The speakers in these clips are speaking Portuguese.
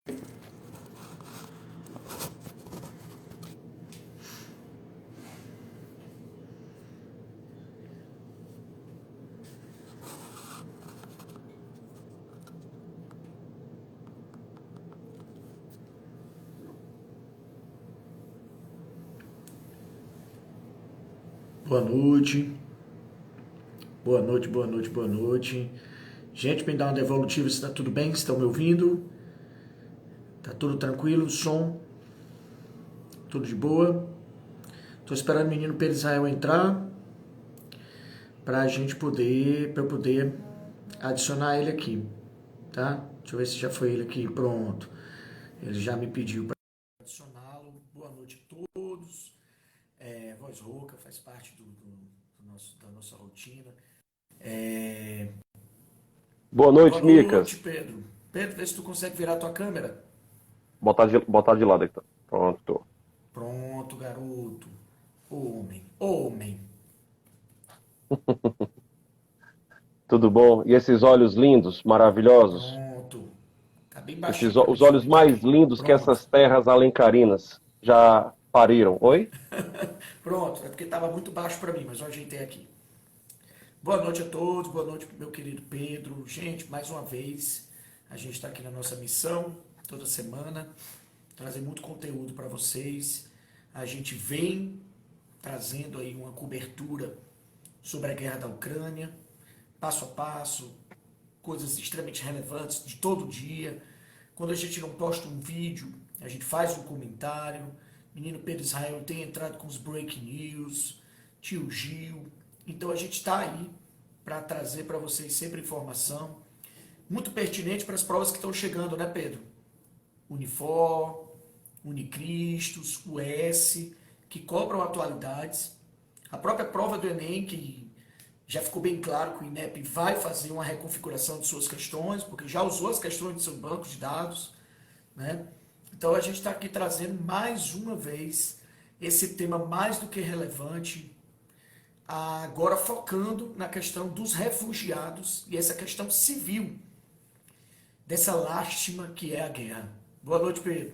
Boa noite, boa noite, boa noite, boa noite. Gente, me dá uma devolutiva se tá tudo bem, se estão me ouvindo. Tá tudo tranquilo, som, tudo de boa. Tô esperando o menino Pedro Israel entrar pra eu poder adicionar ele aqui, tá? Deixa eu ver se já foi ele aqui, pronto. Ele já me pediu para adicioná-lo. Boa noite a todos. Voz rouca faz parte da nossa rotina. Boa Boa noite, noite, Micas. Pedro. Pedro, vê se tu consegue virar tua câmera. Botar de lado então. Pronto. Pronto, garoto. Homem, homem. Tudo bom? E esses olhos lindos, maravilhosos? Pronto. Tá bem baixinho para me Os olhos visualizar mais aqui. lindos que Pronto. essas terras alencarinas já pariram. Oi? Pronto, é porque estava muito baixo para mim, mas eu ajeitei aqui. Boa noite a todos, boa noite meu querido Pedro. Gente, mais uma vez, a gente está aqui na nossa missão, toda semana, trazer muito conteúdo para vocês. A gente vem trazendo aí uma cobertura sobre a guerra da Ucrânia, passo a passo, coisas extremamente relevantes de todo dia. Quando a gente não posta um vídeo, a gente faz um comentário. Menino Pedro Israel tem entrado com os breaking news, tio Gil. Então a gente está aí para trazer para vocês sempre informação muito pertinente para as provas que estão chegando, né, Pedro? Unifor, Unicristos, US, que cobram atualidades. A própria prova do Enem, que já ficou bem claro que o INEP vai fazer uma reconfiguração de suas questões, porque já usou as questões de seu banco de dados, né? Então a gente está aqui trazendo mais uma vez esse tema mais do que relevante, agora focando na questão dos refugiados e essa questão civil dessa lástima que é a guerra. Boa noite, Pedro.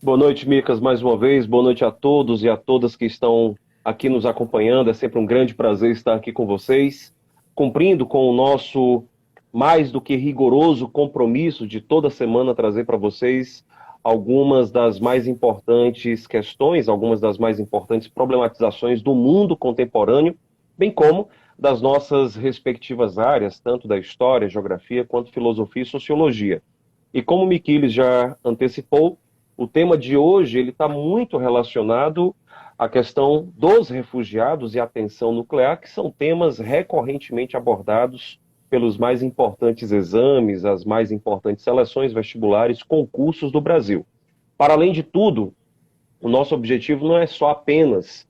Boa noite, Micas, mais uma vez. Boa noite a todos e a todas que estão aqui nos acompanhando. É sempre um grande prazer estar aqui com vocês, cumprindo com o nosso mais do que rigoroso compromisso de toda semana trazer para vocês algumas das mais importantes questões, algumas das mais importantes problematizações do mundo contemporâneo, bem como das nossas respectivas áreas, tanto da história, geografia, quanto filosofia e sociologia. E como o Miquiles já antecipou, o tema de hoje ele está muito relacionado à questão dos refugiados e a tensão nuclear, que são temas recorrentemente abordados pelos mais importantes exames, as mais importantes seleções vestibulares, concursos do Brasil. Para além de tudo, o nosso objetivo não é só apenas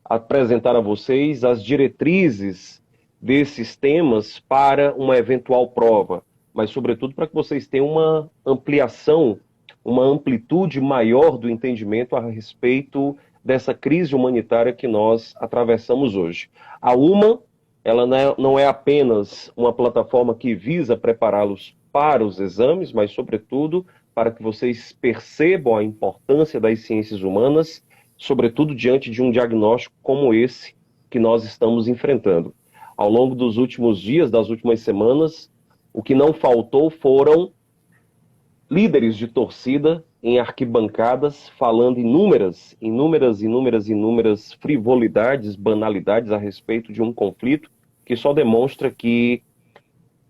apresentar a vocês as diretrizes desses temas para uma eventual prova, mas, sobretudo, para que vocês tenham uma ampliação, uma amplitude maior do entendimento a respeito dessa crise humanitária que nós atravessamos hoje. A UMA, ela não é apenas uma plataforma que visa prepará-los para os exames, mas, sobretudo, para que vocês percebam a importância das ciências humanas, sobretudo diante de um diagnóstico como esse que nós estamos enfrentando. Ao longo dos últimos dias, das últimas semanas, o que não faltou foram líderes de torcida em arquibancadas falando inúmeras frivolidades, banalidades a respeito de um conflito que só demonstra que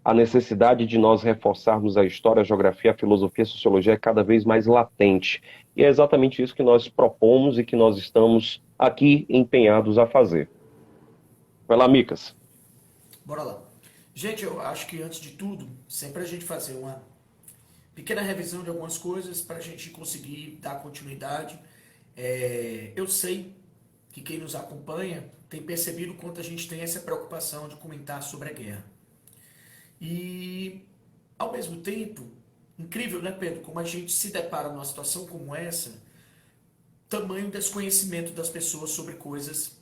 a necessidade de nós reforçarmos a história, a geografia, a filosofia, a sociologia é cada vez mais latente. E é exatamente isso que nós propomos e que nós estamos aqui empenhados a fazer. Vai lá, Micas. Bora lá. Gente, eu acho que antes de tudo, sempre a gente fazer uma pequena revisão de algumas coisas para a gente conseguir dar continuidade. Eu sei que quem nos acompanha tem percebido o quanto a gente tem essa preocupação de comentar sobre a guerra. E, ao mesmo tempo, incrível, né, Pedro, como a gente se depara numa situação como essa, tamanho desconhecimento das pessoas sobre coisas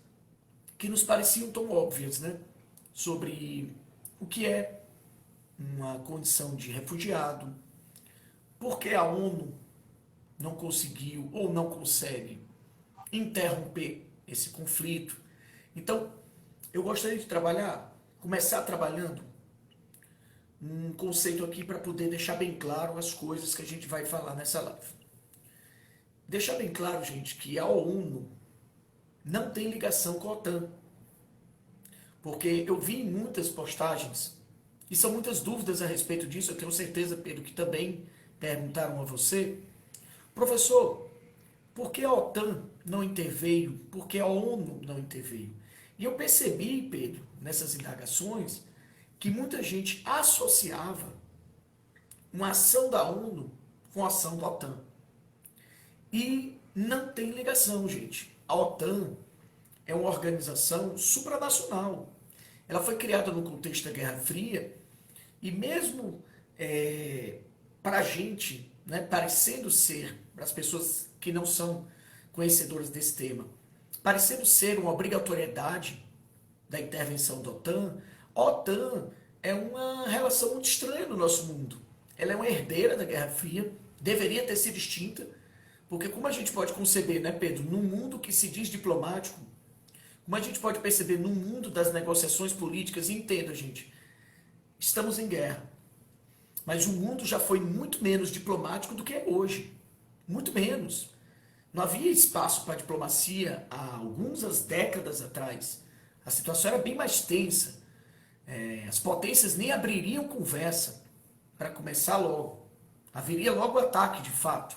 que nos pareciam tão óbvias, né? Sobre o que é uma condição de refugiado, Por que a ONU não conseguiu ou não consegue interromper esse conflito? Então, eu gostaria de começar trabalhando um conceito aqui para poder deixar bem claro as coisas que a gente vai falar nessa live. Deixar bem claro, gente, que a ONU não tem ligação com a OTAN. Porque eu vi muitas postagens, e são muitas dúvidas a respeito disso, eu tenho certeza, Pedro, que também perguntaram a você. Professor, por que a OTAN não interveio? Por que a ONU não interveio? E eu percebi, Pedro, nessas indagações, que muita gente associava uma ação da ONU com a ação da OTAN. E não tem ligação, gente. A OTAN é uma organização supranacional. Ela foi criada no contexto da Guerra Fria e mesmo para a gente, né, parecendo ser, para as pessoas que não são conhecedoras desse tema, parecendo ser uma obrigatoriedade da intervenção da OTAN, a OTAN é uma relação muito estranha no nosso mundo. Ela é uma herdeira da Guerra Fria, deveria ter sido extinta, porque como a gente pode conceber, né, Pedro, num mundo que se diz diplomático, como a gente pode perceber no mundo das negociações políticas, entenda, gente, estamos em guerra. Mas o mundo já foi muito menos diplomático do que é hoje. Muito menos. Não havia espaço para diplomacia há algumas décadas atrás. A situação era bem mais tensa. As potências nem abririam conversa para começar logo. Haveria logo ataque, de fato.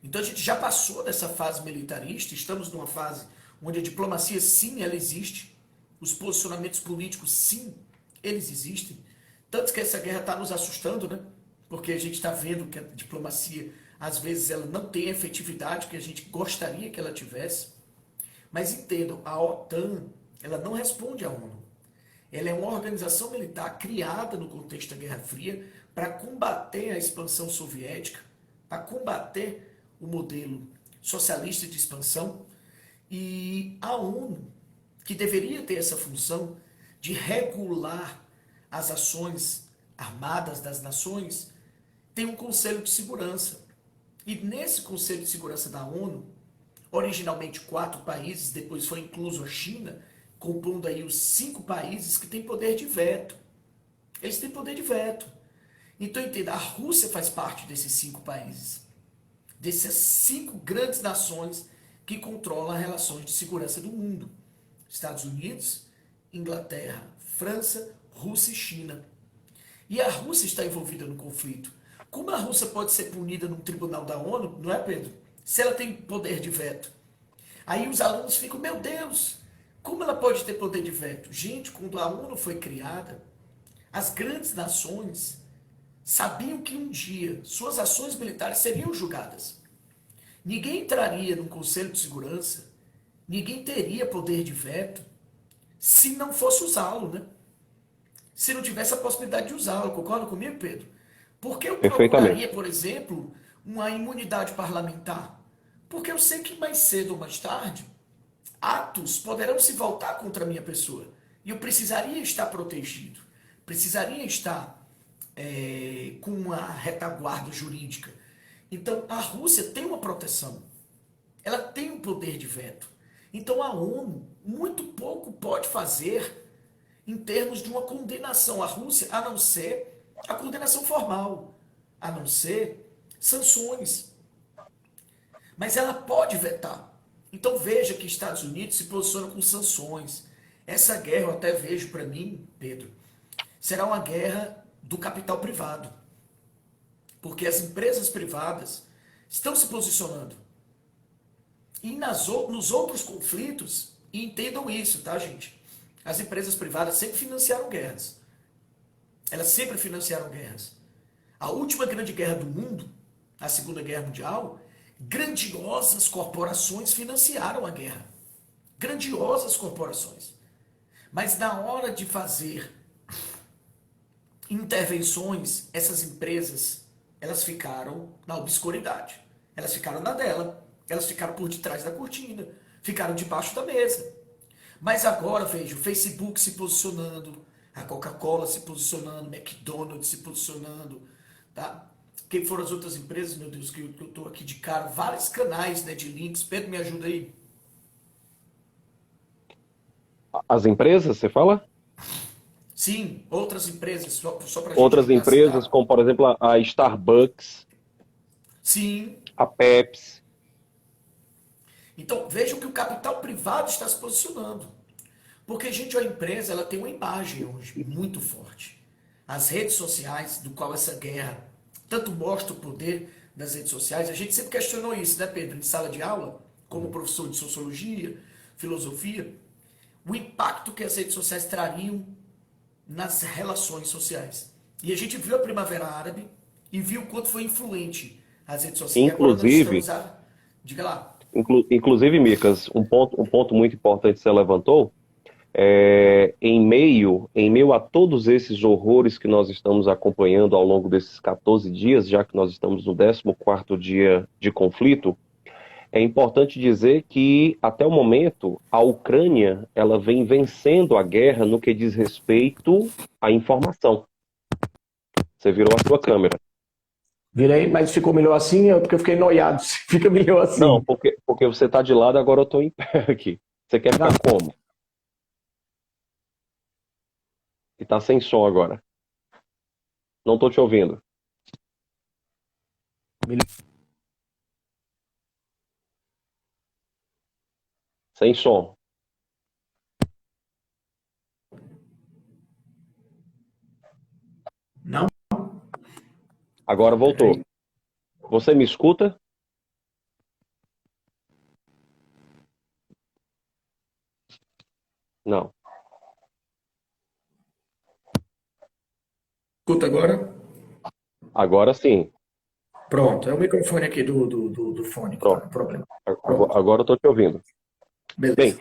Então a gente já passou dessa fase militarista, estamos numa fase onde a diplomacia, sim, ela existe. Os posicionamentos políticos, sim, eles existem. Tanto que essa guerra está nos assustando, né? Porque a gente está vendo que a diplomacia, às vezes, ela não tem a efetividade que a gente gostaria que ela tivesse. Mas entendam, a OTAN, ela não responde à ONU. Ela é uma organização militar criada no contexto da Guerra Fria para combater a expansão soviética, para combater o modelo socialista de expansão. E a ONU, que deveria ter essa função de regular as ações armadas das nações, tem um Conselho de Segurança. E nesse Conselho de Segurança da ONU, originalmente 4 países, depois foi incluso a China, compondo aí os 5 países que têm poder de veto. Eles têm poder de veto. Então, entenda, a Rússia faz parte desses 5 países. Dessas 5 grandes nações que controlam as relações de segurança do mundo. Estados Unidos, Inglaterra, França, Rússia e China. E a Rússia está envolvida no conflito. Como a Rússia pode ser punida num tribunal da ONU, não é, Pedro? Se ela tem poder de veto. Aí os alunos ficam, meu Deus, como ela pode ter poder de veto? Gente, quando a ONU foi criada, as grandes nações sabiam que um dia suas ações militares seriam julgadas. Ninguém entraria num Conselho de Segurança, ninguém teria poder de veto se não fosse usá-lo, né? Se não tivesse a possibilidade de usá-lo. Concorda comigo, Pedro? Porque eu procuraria, por exemplo, uma imunidade parlamentar? Porque eu sei que mais cedo ou mais tarde, atos poderão se voltar contra a minha pessoa. E eu precisaria estar protegido. Precisaria estar com uma retaguarda jurídica. Então, a Rússia tem uma proteção. Ela tem um poder de veto. Então, a ONU muito pouco pode fazer em termos de uma condenação à Rússia, a não ser a condenação formal, a não ser sanções. Mas ela pode vetar. Então, veja que Estados Unidos se posiciona com sanções. Essa guerra, eu até vejo para mim, Pedro, será uma guerra do capital privado. Porque as empresas privadas estão se posicionando. E nos outros conflitos, e entendam isso, tá, gente? As empresas privadas sempre financiaram guerras. Elas sempre financiaram guerras. A última grande guerra do mundo, a Segunda Guerra Mundial, grandiosas corporações financiaram a guerra. Grandiosas corporações. Mas na hora de fazer intervenções, essas empresas, elas ficaram na obscuridade. Elas ficaram na dela. Elas ficaram por detrás da cortina. Ficaram debaixo da mesa. Mas agora, veja, o Facebook se posicionando, a Coca-Cola se posicionando, o McDonald's se posicionando, tá? quem foram as outras empresas, meu Deus, que eu estou aqui de cara, vários canais, né, de links. Pedro, me ajuda aí. As empresas, você fala? Sim, outras empresas, só para a gente Outras ajudar a empresas, citar. como por exemplo a Starbucks, Sim. a Pepsi. Então, vejam que o capital privado está se posicionando. Porque, gente, a empresa ela tem uma imagem hoje muito forte. As redes sociais, do qual essa guerra tanto mostra o poder das redes sociais, a gente sempre questionou isso, né, Pedro, em sala de aula, como professor de sociologia, filosofia, o impacto que as redes sociais trariam nas relações sociais. E a gente viu a Primavera Árabe e viu o quanto foi influente as redes sociais. E agora nós Inclusive, estamos a. Diga lá. inclusive, Micas, um ponto muito importante que você levantou, em meio a todos esses horrores que nós estamos acompanhando ao longo desses 14 dias, já que nós estamos no 14º dia de conflito, é importante dizer que, até o momento, a Ucrânia ela vem vencendo a guerra no que diz respeito à informação. Você virou a sua câmera. Virei, mas ficou melhor assim, porque eu fiquei noiado. Fica melhor Não, assim. porque você está de lado, agora eu estou em pé aqui. Você quer Não, ficar como? E está sem som agora. Não estou te ouvindo. Sem som. não, Agora peraí. voltou. Você me escuta? Não. Escuta agora. Agora sim. Pronto, é o microfone aqui do fone que está Pronto. com problema. Pronto, Agora eu estou te ouvindo. Bem, beleza.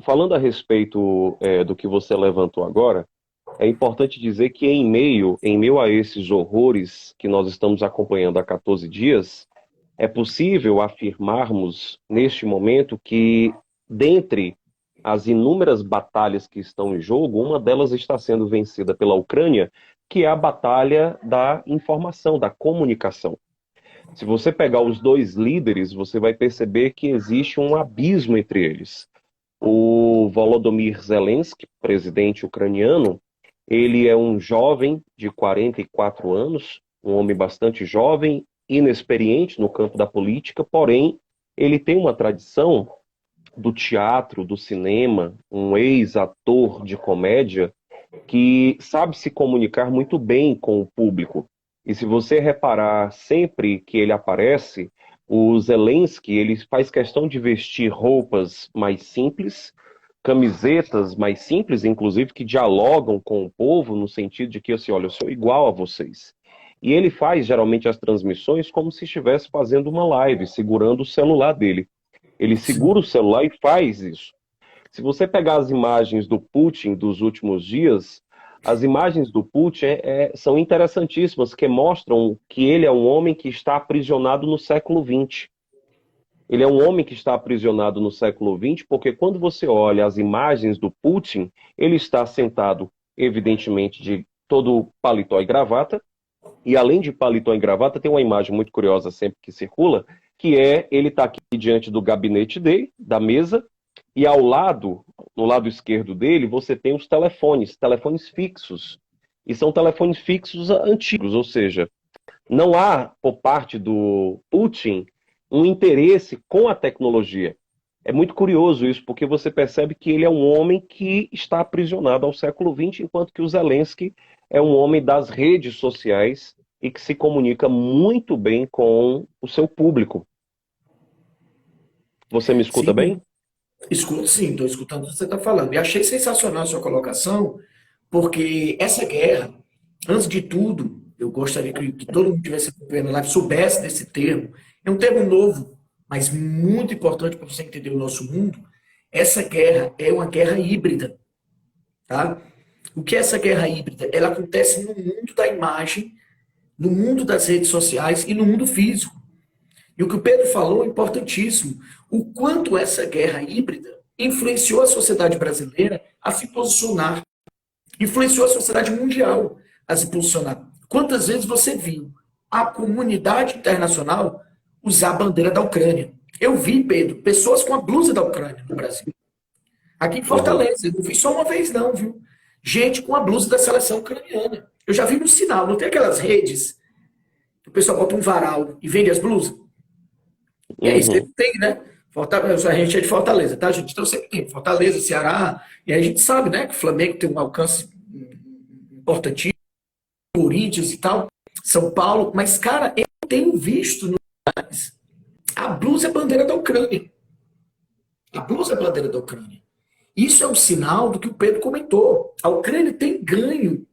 falando a respeito do que você levantou agora, é importante dizer que em meio a esses horrores que nós estamos acompanhando há 14 dias, é possível afirmarmos neste momento que, dentre as inúmeras batalhas que estão em jogo, uma delas está sendo vencida pela Ucrânia, que é a batalha da informação, da comunicação. Se você pegar os dois líderes, você vai perceber que existe um abismo entre eles. O Volodymyr Zelensky, presidente ucraniano, ele é um jovem de 44 anos, um homem bastante jovem, inexperiente no campo da política, porém, ele tem uma tradição do teatro, do cinema, um ex-ator de comédia que sabe se comunicar muito bem com o público. E se você reparar, sempre que ele aparece, o Zelensky, ele faz questão de vestir roupas mais simples, camisetas mais simples, inclusive, que dialogam com o povo no sentido de que, assim, olha, eu sou igual a vocês. E ele faz, geralmente, as transmissões como se estivesse fazendo uma live, segurando o celular dele. Ele segura Sim. o celular e faz isso. Se você pegar as imagens do Putin dos últimos dias, as imagens do Putin são interessantíssimas, que mostram que ele é um homem que está aprisionado no século XX. Ele é um homem que está aprisionado no século XX, porque quando você olha as imagens do Putin, ele está sentado, evidentemente, de todo paletó e gravata, e além de paletó e gravata, tem uma imagem muito curiosa sempre que circula, que é ele está aqui diante do gabinete dele, da mesa, e ao lado, no lado esquerdo dele, você tem os telefones fixos. E são telefones fixos antigos, ou seja, não há, por parte do Putin, um interesse com a tecnologia. É muito curioso isso, porque você percebe que ele é um homem que está aprisionado ao século XX, enquanto que o Zelensky é um homem das redes sociais e que se comunica muito bem com o seu público. Você me escuta Sim, bem? escuto sim, estou escutando o que você está falando. E achei sensacional a sua colocação, porque essa guerra, antes de tudo, eu gostaria que todo mundo que estivesse acompanhando a live soubesse desse termo. É um termo novo, mas muito importante para você entender o nosso mundo. Essa guerra é uma guerra híbrida, tá? O que é essa guerra híbrida? Ela acontece no mundo da imagem, no mundo das redes sociais e no mundo físico. E o que o Pedro falou é importantíssimo. O quanto essa guerra híbrida influenciou a sociedade brasileira a se posicionar, influenciou a sociedade mundial a se posicionar. Quantas vezes você viu? a comunidade internacional usar a bandeira da Ucrânia. Eu vi, Pedro, pessoas com a blusa da Ucrânia no Brasil. Aqui em Uhum. Fortaleza, eu não vi só uma vez não, viu? Gente com a blusa da seleção ucraniana. Eu já vi no sinal, não tem aquelas redes que o pessoal bota um varal e vende as blusas? E aí, sempre Uhum. tem, né? Fortaleza, a gente é de Fortaleza, tá, gente? Então sempre tem Fortaleza, Ceará, e aí a gente sabe, né, que o Flamengo tem um alcance importantíssimo, Corinthians e tal, São Paulo, mas, cara, eu tenho visto a blusa é bandeira da Ucrânia. A blusa é bandeira da Ucrânia. Isso é um sinal do que o Pedro comentou. A Ucrânia tem ganho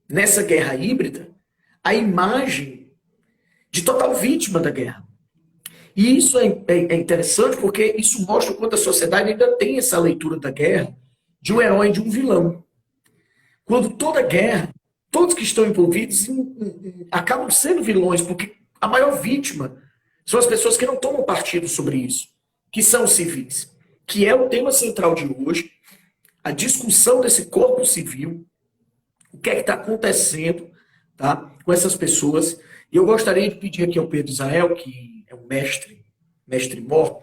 nessa guerra híbrida a imagem de total vítima da guerra. E isso é interessante porque isso mostra o quanto a sociedade ainda tem essa leitura da guerra de um herói e de um vilão. Quando toda guerra, todos que estão envolvidos acabam sendo vilões, porque a maior vítima são as pessoas que não tomam partido sobre isso, que são os civis, que é o tema central de hoje, a discussão desse corpo civil, o que é que está acontecendo, tá, com essas pessoas. E eu gostaria de pedir aqui ao Pedro Israel, que é um mestre mor,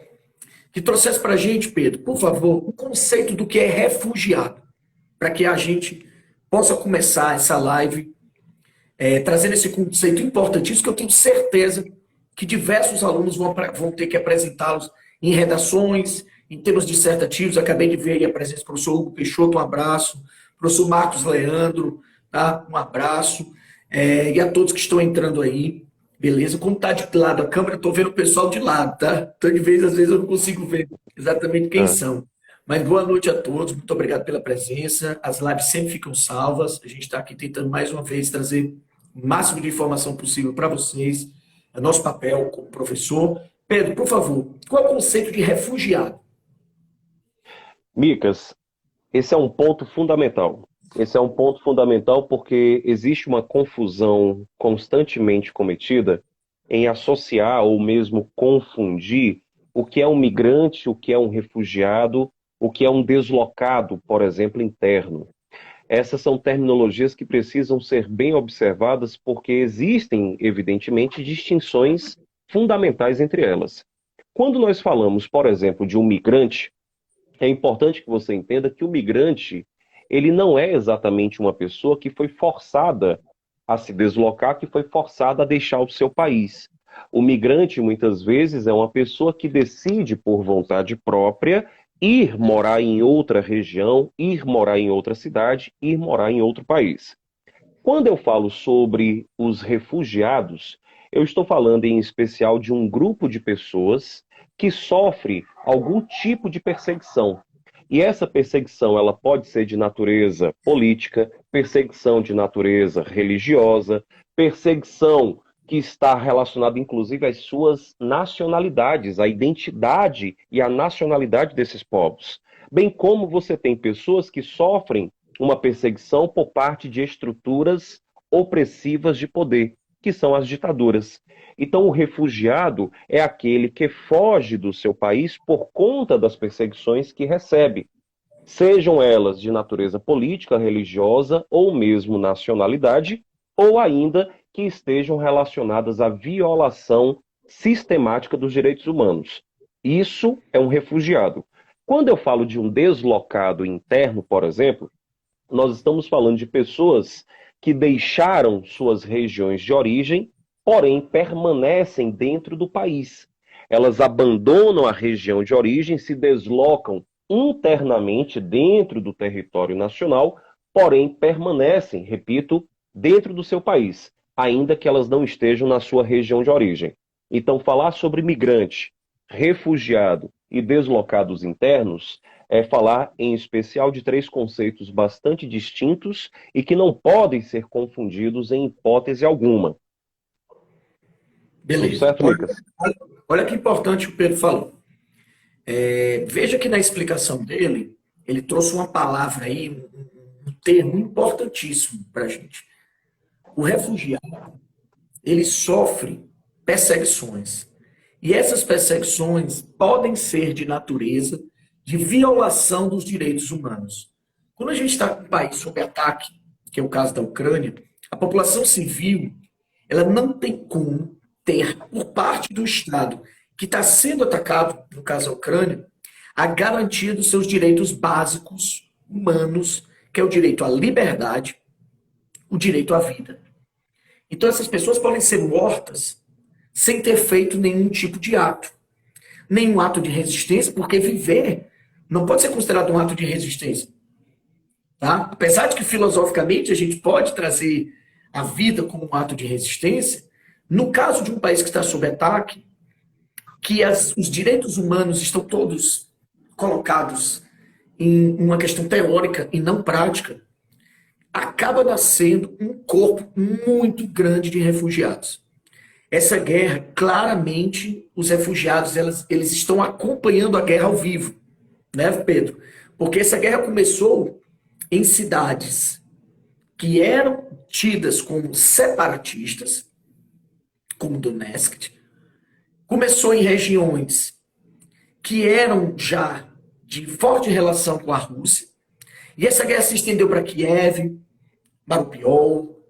que trouxesse para a gente, Pedro, por favor, o conceito do que é refugiado, para que a gente possa começar essa live trazendo esse conceito importantíssimo que eu tenho certeza que diversos alunos vão ter que apresentá-los em redações, em termos dissertativos. Acabei de ver aí a presença do professor Hugo Peixoto, um abraço. Professor Marcos Leandro, tá? Um abraço. E a todos que estão entrando aí, beleza? Como tá de lado a câmera, eu tô vendo o pessoal de lado, tá? Então, de vez, às vezes, eu não consigo ver exatamente quem É. são. Mas boa noite a todos, muito obrigado pela presença. As lives sempre ficam salvas. A gente está aqui tentando mais uma vez trazer o máximo de informação possível para vocês. É nosso papel como professor. Pedro, por favor, qual é o conceito de refugiado? Micas, esse é um ponto fundamental. Esse é um ponto fundamental porque existe uma confusão constantemente cometida em associar ou mesmo confundir o que é um migrante, o que é um refugiado, o que é um deslocado, por exemplo, interno. Essas são terminologias que precisam ser bem observadas porque existem, evidentemente, distinções fundamentais entre elas. Quando nós falamos, por exemplo, de um migrante, é importante que você entenda que o migrante, ele não é exatamente uma pessoa que foi forçada a se deslocar, que foi forçada a deixar o seu país. O migrante, muitas vezes, é uma pessoa que decide, por vontade própria, ir morar em outra região, ir morar em outra cidade, ir morar em outro país. Quando eu falo sobre os refugiados, eu estou falando em especial de um grupo de pessoas que sofre algum tipo de perseguição. E essa perseguição, ela pode ser de natureza política, perseguição de natureza religiosa, perseguição que está relacionada inclusive às suas nacionalidades, à identidade e à nacionalidade desses povos. Bem como você tem pessoas que sofrem uma perseguição por parte de estruturas opressivas de poder, que são as ditaduras. Então, o refugiado é aquele que foge do seu país por conta das perseguições que recebe, sejam elas de natureza política, religiosa ou mesmo nacionalidade, ou ainda que estejam relacionadas à violação sistemática dos direitos humanos. Isso é um refugiado. Quando eu falo de um deslocado interno, por exemplo, nós estamos falando de pessoas que deixaram suas regiões de origem, porém permanecem dentro do país. Elas abandonam a região de origem, se deslocam internamente dentro do território nacional, porém permanecem, repito, dentro do seu país, ainda que elas não estejam na sua região de origem. Então, falar sobre migrante, refugiado e deslocados internos é falar em especial de três conceitos bastante distintos e que não podem ser confundidos em hipótese alguma. Tudo Beleza. certo, Micas? Olha que importante o Pedro falou. Veja que na explicação dele, ele trouxe uma palavra aí, um termo importantíssimo para a gente. O refugiado, ele sofre perseguições. E essas perseguições podem ser de natureza de violação dos direitos humanos. Quando a gente está com um país sob ataque, que é o caso da Ucrânia, a população civil ela não tem como ter, por parte do Estado que está sendo atacado, no caso a Ucrânia, a garantia dos seus direitos básicos humanos, que é o direito à liberdade, o direito à vida. Então essas pessoas podem ser mortas sem ter feito nenhum tipo de ato, nenhum ato de resistência, porque viver não pode ser considerado um ato de resistência. Tá? Apesar de que filosoficamente a gente pode trazer a vida como um ato de resistência, no caso de um país que está sob ataque, que os direitos humanos estão todos colocados em uma questão teórica e não prática, acaba nascendo um corpo muito grande de refugiados. Essa guerra, claramente, os refugiados eles estão acompanhando a guerra ao vivo, né, Pedro? Porque essa guerra começou em cidades que eram tidas como separatistas, como Donetsk, começou em regiões que eram já de forte relação com a Rússia, e essa guerra se estendeu para Kiev, Mariupol,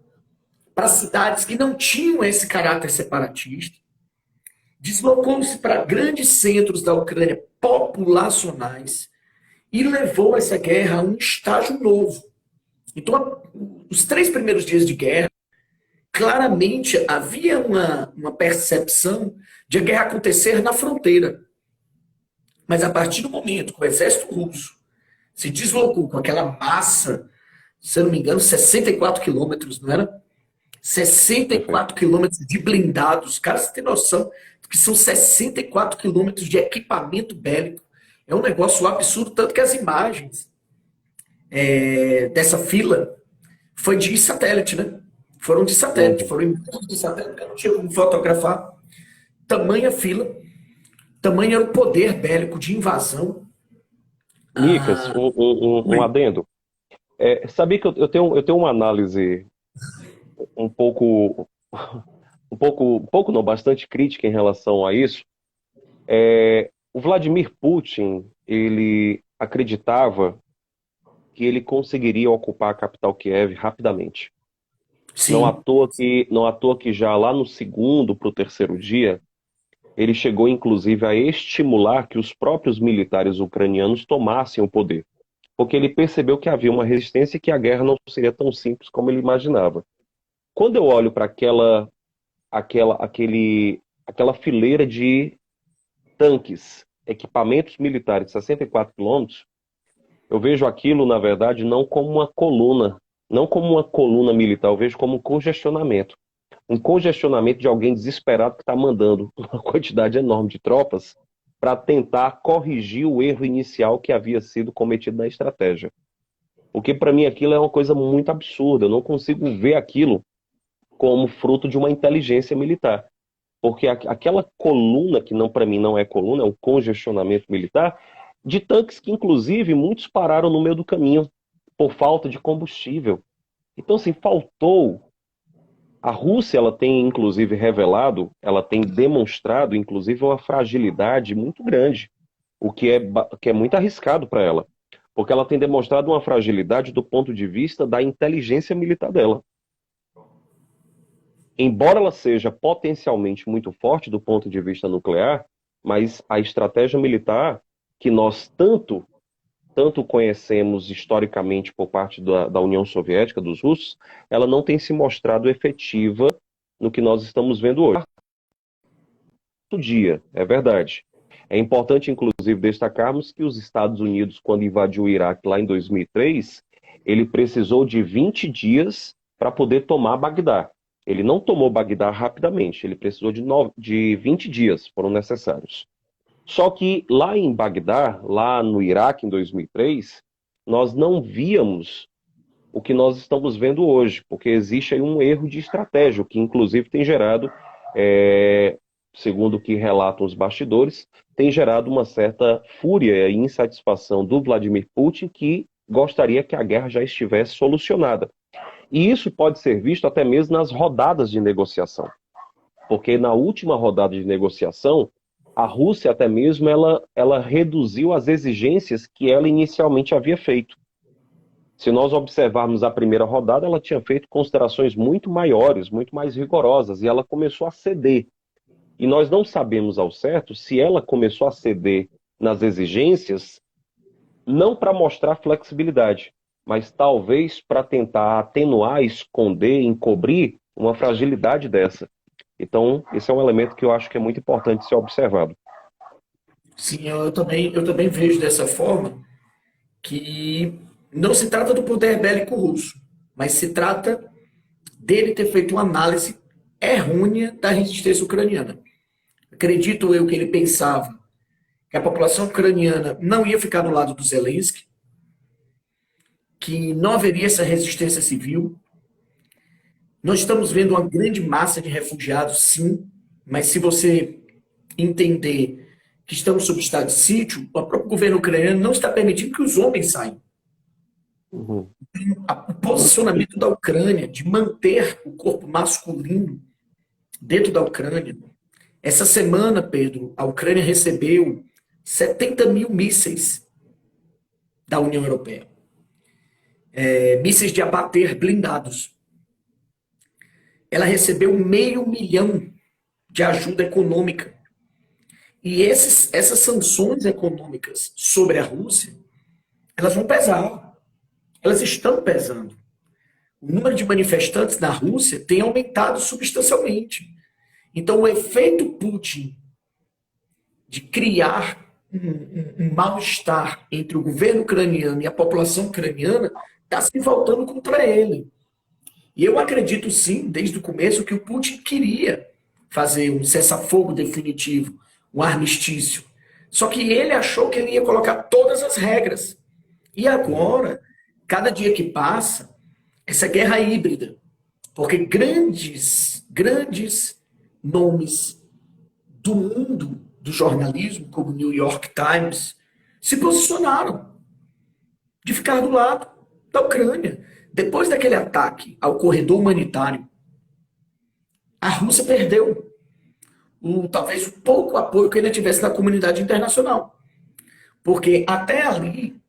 para cidades que não tinham esse caráter separatista, deslocou-se para grandes centros da Ucrânia populacionais e levou essa guerra a um estágio novo. Então, os 3 primeiros dias de guerra, claramente havia uma percepção de a guerra acontecer na fronteira. Mas a partir do momento que o exército russo se deslocou com aquela massa, se eu não me engano, 64 quilômetros, não era? 64 quilômetros de blindados. Cara, você tem noção que são 64 quilômetros de equipamento bélico. É um negócio absurdo, tanto que as imagens dessa fila foi de satélite, né? Foram de satélite, foram imagens de satélite, porque eu não tinha como fotografar. Tamanha fila, tamanho era o poder bélico de invasão. Micas, um adendo. Sabia que eu tenho uma análise um pouco, não, bastante crítica em relação a isso. O Vladimir Putin, ele acreditava que ele conseguiria ocupar a capital Kiev rapidamente. Sim. Não à toa que já lá no segundo para o terceiro dia, ele chegou inclusive a estimular que os próprios militares ucranianos tomassem o poder, porque ele percebeu que havia uma resistência e que a guerra não seria tão simples como ele imaginava. Quando eu olho para aquela fileira de tanques, equipamentos militares de 64 quilômetros, eu vejo aquilo, na verdade, não como uma coluna militar, eu vejo como um congestionamento. Um congestionamento de alguém desesperado que está mandando uma quantidade enorme de tropas para tentar corrigir o erro inicial que havia sido cometido na estratégia. Porque para mim aquilo é uma coisa muito absurda, eu não consigo ver aquilo como fruto de uma inteligência militar. Porque aquela coluna, que para mim não é coluna, é um congestionamento militar, de tanques que inclusive muitos pararam no meio do caminho por falta de combustível. Então, assim, faltou. A Rússia, ela tem inclusive revelado, ela tem demonstrado inclusive uma fragilidade muito grande, o que é muito arriscado para ela, porque ela tem demonstrado uma fragilidade do ponto de vista da inteligência militar dela. Embora ela seja potencialmente muito forte do ponto de vista nuclear, mas a estratégia militar que nós tanto conhecemos historicamente por parte da União Soviética, dos russos, ela não tem se mostrado efetiva no que nós estamos vendo hoje. Dia, é verdade. É importante, inclusive, destacarmos que os Estados Unidos, quando invadiu o Iraque lá em 2003, ele precisou de 20 dias para poder tomar Bagdá. Ele não tomou Bagdá rapidamente, ele precisou de 20 dias, foram necessários. Só que lá em Bagdá, lá no Iraque, em 2003, nós não víamos o que nós estamos vendo hoje, porque existe aí um erro de estratégia, que inclusive tem gerado, segundo o que relatam os bastidores, tem gerado uma certa fúria e insatisfação do Vladimir Putin, que gostaria que a guerra já estivesse solucionada. E isso pode ser visto até mesmo nas rodadas de negociação, porque na última rodada de negociação, a Rússia até mesmo ela reduziu as exigências que ela inicialmente havia feito. Se nós observarmos a primeira rodada, ela tinha feito considerações muito maiores, muito mais rigorosas, e ela começou a ceder. E nós não sabemos ao certo se ela começou a ceder nas exigências, não para mostrar flexibilidade, mas talvez para tentar atenuar, esconder, encobrir uma fragilidade dessa. Então, esse é um elemento que eu acho que é muito importante ser observado. Sim, eu também vejo dessa forma que não se trata do poder bélico russo, mas se trata dele ter feito uma análise errônea da resistência ucraniana. Acredito eu que ele pensava que a população ucraniana não ia ficar do lado do Zelensky, que não haveria essa resistência civil. Nós estamos vendo uma grande massa de refugiados, sim, mas se você entender que estamos sob estado de sítio, o próprio governo ucraniano não está permitindo que os homens saiam. Uhum. O posicionamento da Ucrânia de manter o corpo masculino dentro da Ucrânia. Essa semana, Pedro, a Ucrânia recebeu 70 mil mísseis da União Europeia. Mísseis de abater blindados. Ela recebeu 500 mil de ajuda econômica. E essas sanções econômicas sobre a Rússia, elas vão pesar. Elas estão pesando. O número de manifestantes na Rússia tem aumentado substancialmente. Então, o efeito Putin de criar um mal-estar entre o governo ucraniano e a população ucraniana está se voltando contra ele. E eu acredito, sim, desde o começo, que o Putin queria fazer um cessar-fogo definitivo, um armistício. Só que ele achou que ele ia colocar todas as regras. E agora, cada dia que passa, essa guerra híbrida, porque grandes nomes do mundo do jornalismo, como o New York Times, se posicionaram de ficar do lado da Ucrânia. Depois daquele ataque ao corredor humanitário, a Rússia perdeu talvez o pouco apoio que ainda tivesse na comunidade internacional. Porque até ali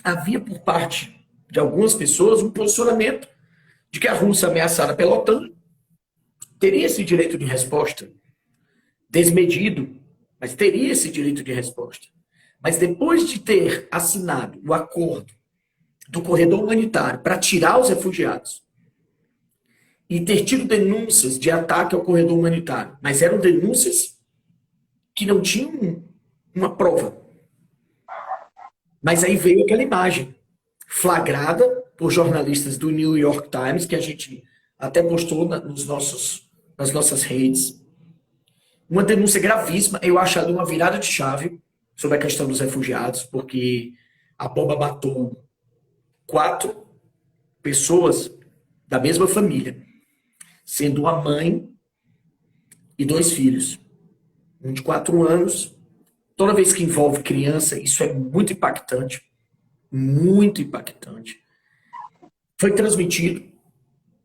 havia por parte de algumas pessoas um posicionamento de que a Rússia, ameaçada pela OTAN, teria esse direito de resposta, desmedido, mas teria esse direito de resposta. Mas depois de ter assinado o acordo do corredor humanitário para tirar os refugiados e ter tido denúncias de ataque ao corredor humanitário, mas eram denúncias que não tinham uma prova. Mas aí veio aquela imagem flagrada por jornalistas do New York Times, que a gente até postou nas nossas redes. Uma denúncia gravíssima, eu acho ali uma virada de chave sobre a questão dos refugiados, porque a bomba matou 4 pessoas da mesma família, sendo uma mãe e 2 filhos. Um de 4 anos. Toda vez que envolve criança, isso é muito impactante. Muito impactante. Foi transmitido.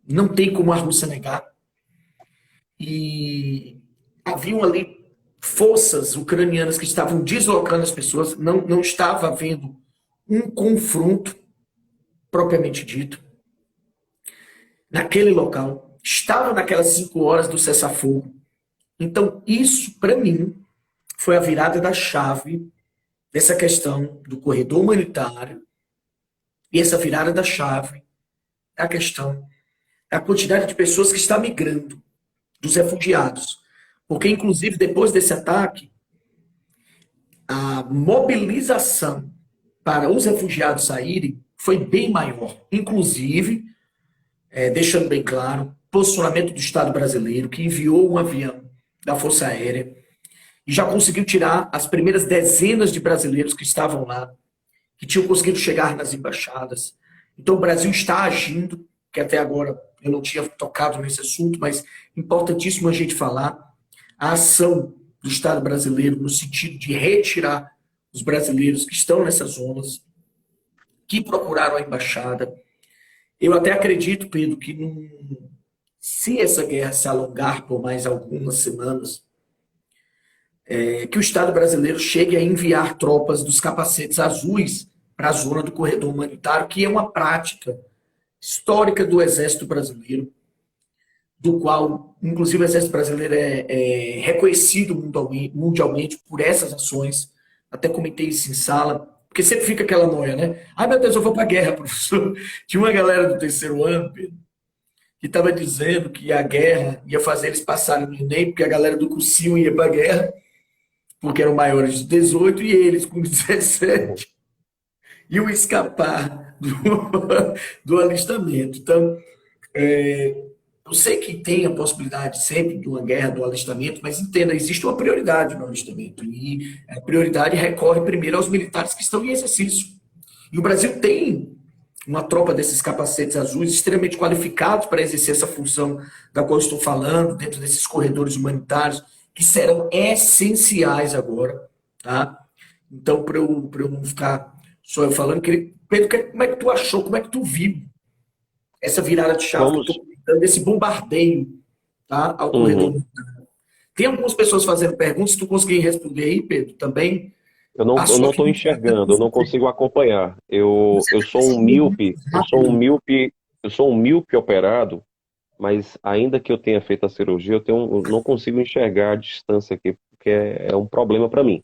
Não tem como a Rússia negar. E haviam ali forças ucranianas que estavam deslocando as pessoas. Não estava havendo um confronto propriamente dito naquele local. Estava naquelas 5 horas do cessar-fogo. Então, isso, para mim, foi a virada da chave dessa questão do corredor humanitário. E essa virada da chave é a questão da quantidade de pessoas que está migrando, dos refugiados. Porque, inclusive, depois desse ataque, a mobilização para os refugiados saírem foi bem maior. Inclusive, deixando bem claro, posicionamento do Estado brasileiro, que enviou um avião da Força Aérea e já conseguiu tirar as primeiras dezenas de brasileiros que estavam lá, que tinham conseguido chegar nas embaixadas. Então o Brasil está agindo, que até agora eu não tinha tocado nesse assunto, mas importantíssimo a gente falar, a ação do Estado brasileiro no sentido de retirar os brasileiros que estão nessas zonas, que procuraram a embaixada. Eu até acredito, Pedro, que se essa guerra se alongar por mais algumas semanas, que o Estado brasileiro chegue a enviar tropas dos capacetes azuis para a zona do corredor humanitário, que é uma prática histórica do Exército Brasileiro, do qual, inclusive, o Exército Brasileiro é reconhecido mundialmente por essas ações. Até comentei isso em sala, porque sempre fica aquela noia, né? Ai, meu Deus, eu vou para a guerra, professor. Tinha uma galera do terceiro ano, Pedro, que estava dizendo que a guerra ia fazer eles passarem no Enem, porque a galera do cursinho ia para a guerra, porque eram maiores de 18, e eles, com 17, iam escapar do alistamento. Então, eu sei que tem a possibilidade sempre de uma guerra, do alistamento, mas entenda, existe uma prioridade no alistamento. E a prioridade recorre primeiro aos militares que estão em exercício. E o Brasil tem uma tropa desses capacetes azuis extremamente qualificados para exercer essa função da qual eu estou falando, dentro desses corredores humanitários, que serão essenciais agora. Tá? Então, para eu não ficar só eu falando, Pedro, como é que tu achou, como é que tu viu essa virada de chave que eu Vamos. estou comentando, desse bombardeio, tá, ao corredor? Uhum. Tem algumas pessoas fazendo perguntas, se tu conseguir responder aí, Pedro, também Eu passou não aqui estou no chat da enxergando, eu não consigo acompanhar. Eu sou um míope, rápido. eu sou um míope operado, mas ainda que eu tenha feito a cirurgia, eu não consigo enxergar a distância aqui, porque é um problema para mim.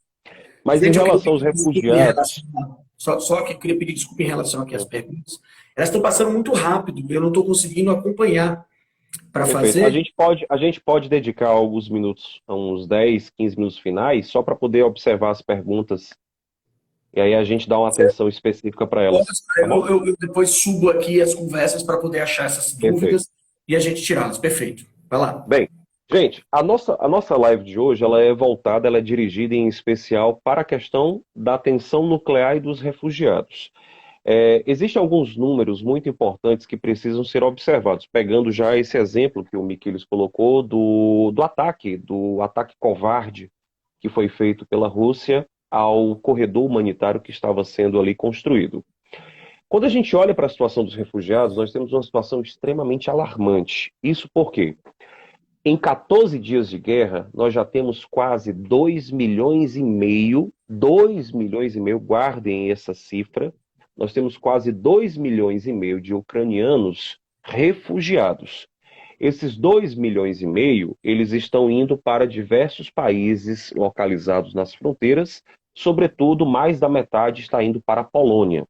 Mas em Gente, eu queria relação aos pedir desculpa em refugiados, relação só que eu queria pedir desculpa em relação aqui às perguntas. Elas estão passando muito rápido, eu não estou conseguindo acompanhar para perfeito. fazer. A gente pode dedicar alguns minutos, uns 10, 15 minutos finais, só para poder observar as perguntas, e aí a gente dá uma atenção específica para elas, tá bom? Eu depois subo aqui as conversas para poder achar essas Perfeito. dúvidas e a gente tirá-las. Perfeito. Vai lá. Bem, gente, a nossa live de hoje, ela é voltada, ela é dirigida em especial para a questão da tensão nuclear e dos refugiados. Existem alguns números muito importantes que precisam ser observados, pegando já esse exemplo que o Miquiles colocou do ataque covarde que foi feito pela Rússia ao corredor humanitário que estava sendo ali construído. Quando a gente olha para a situação dos refugiados, nós temos uma situação extremamente alarmante. Isso por quê? Em 14 dias de guerra, nós já temos quase 2 milhões e meio, guardem essa cifra, nós temos quase 2 milhões e meio de ucranianos refugiados. Esses 2 milhões e meio, eles estão indo para diversos países localizados nas fronteiras, sobretudo mais da metade está indo para a Polônia.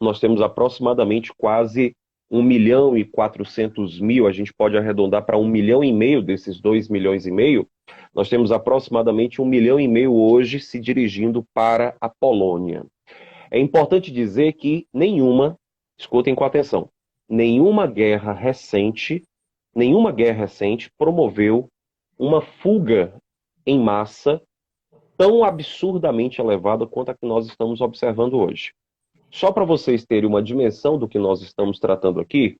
Nós temos aproximadamente quase 1.400.000, a gente pode arredondar para 1,5 milhão desses 2 milhões e meio, nós temos aproximadamente 1,5 milhão hoje se dirigindo para a Polônia. É importante dizer que escutem com atenção, nenhuma guerra recente promoveu uma fuga em massa tão absurdamente elevada quanto a que nós estamos observando hoje. Só para vocês terem uma dimensão do que nós estamos tratando aqui,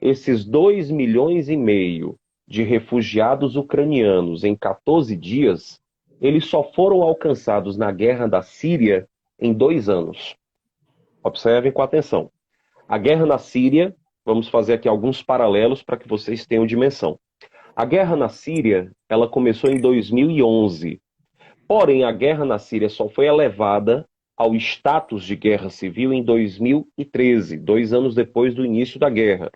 esses 2 milhões e meio de refugiados ucranianos em 14 dias, eles só foram alcançados na guerra da Síria em 2 anos. Observem com atenção. A guerra na Síria, vamos fazer aqui alguns paralelos para que vocês tenham dimensão. A guerra na Síria, ela começou em 2011. Porém, a guerra na Síria só foi elevada ao status de guerra civil em 2013, 2 anos depois do início da guerra.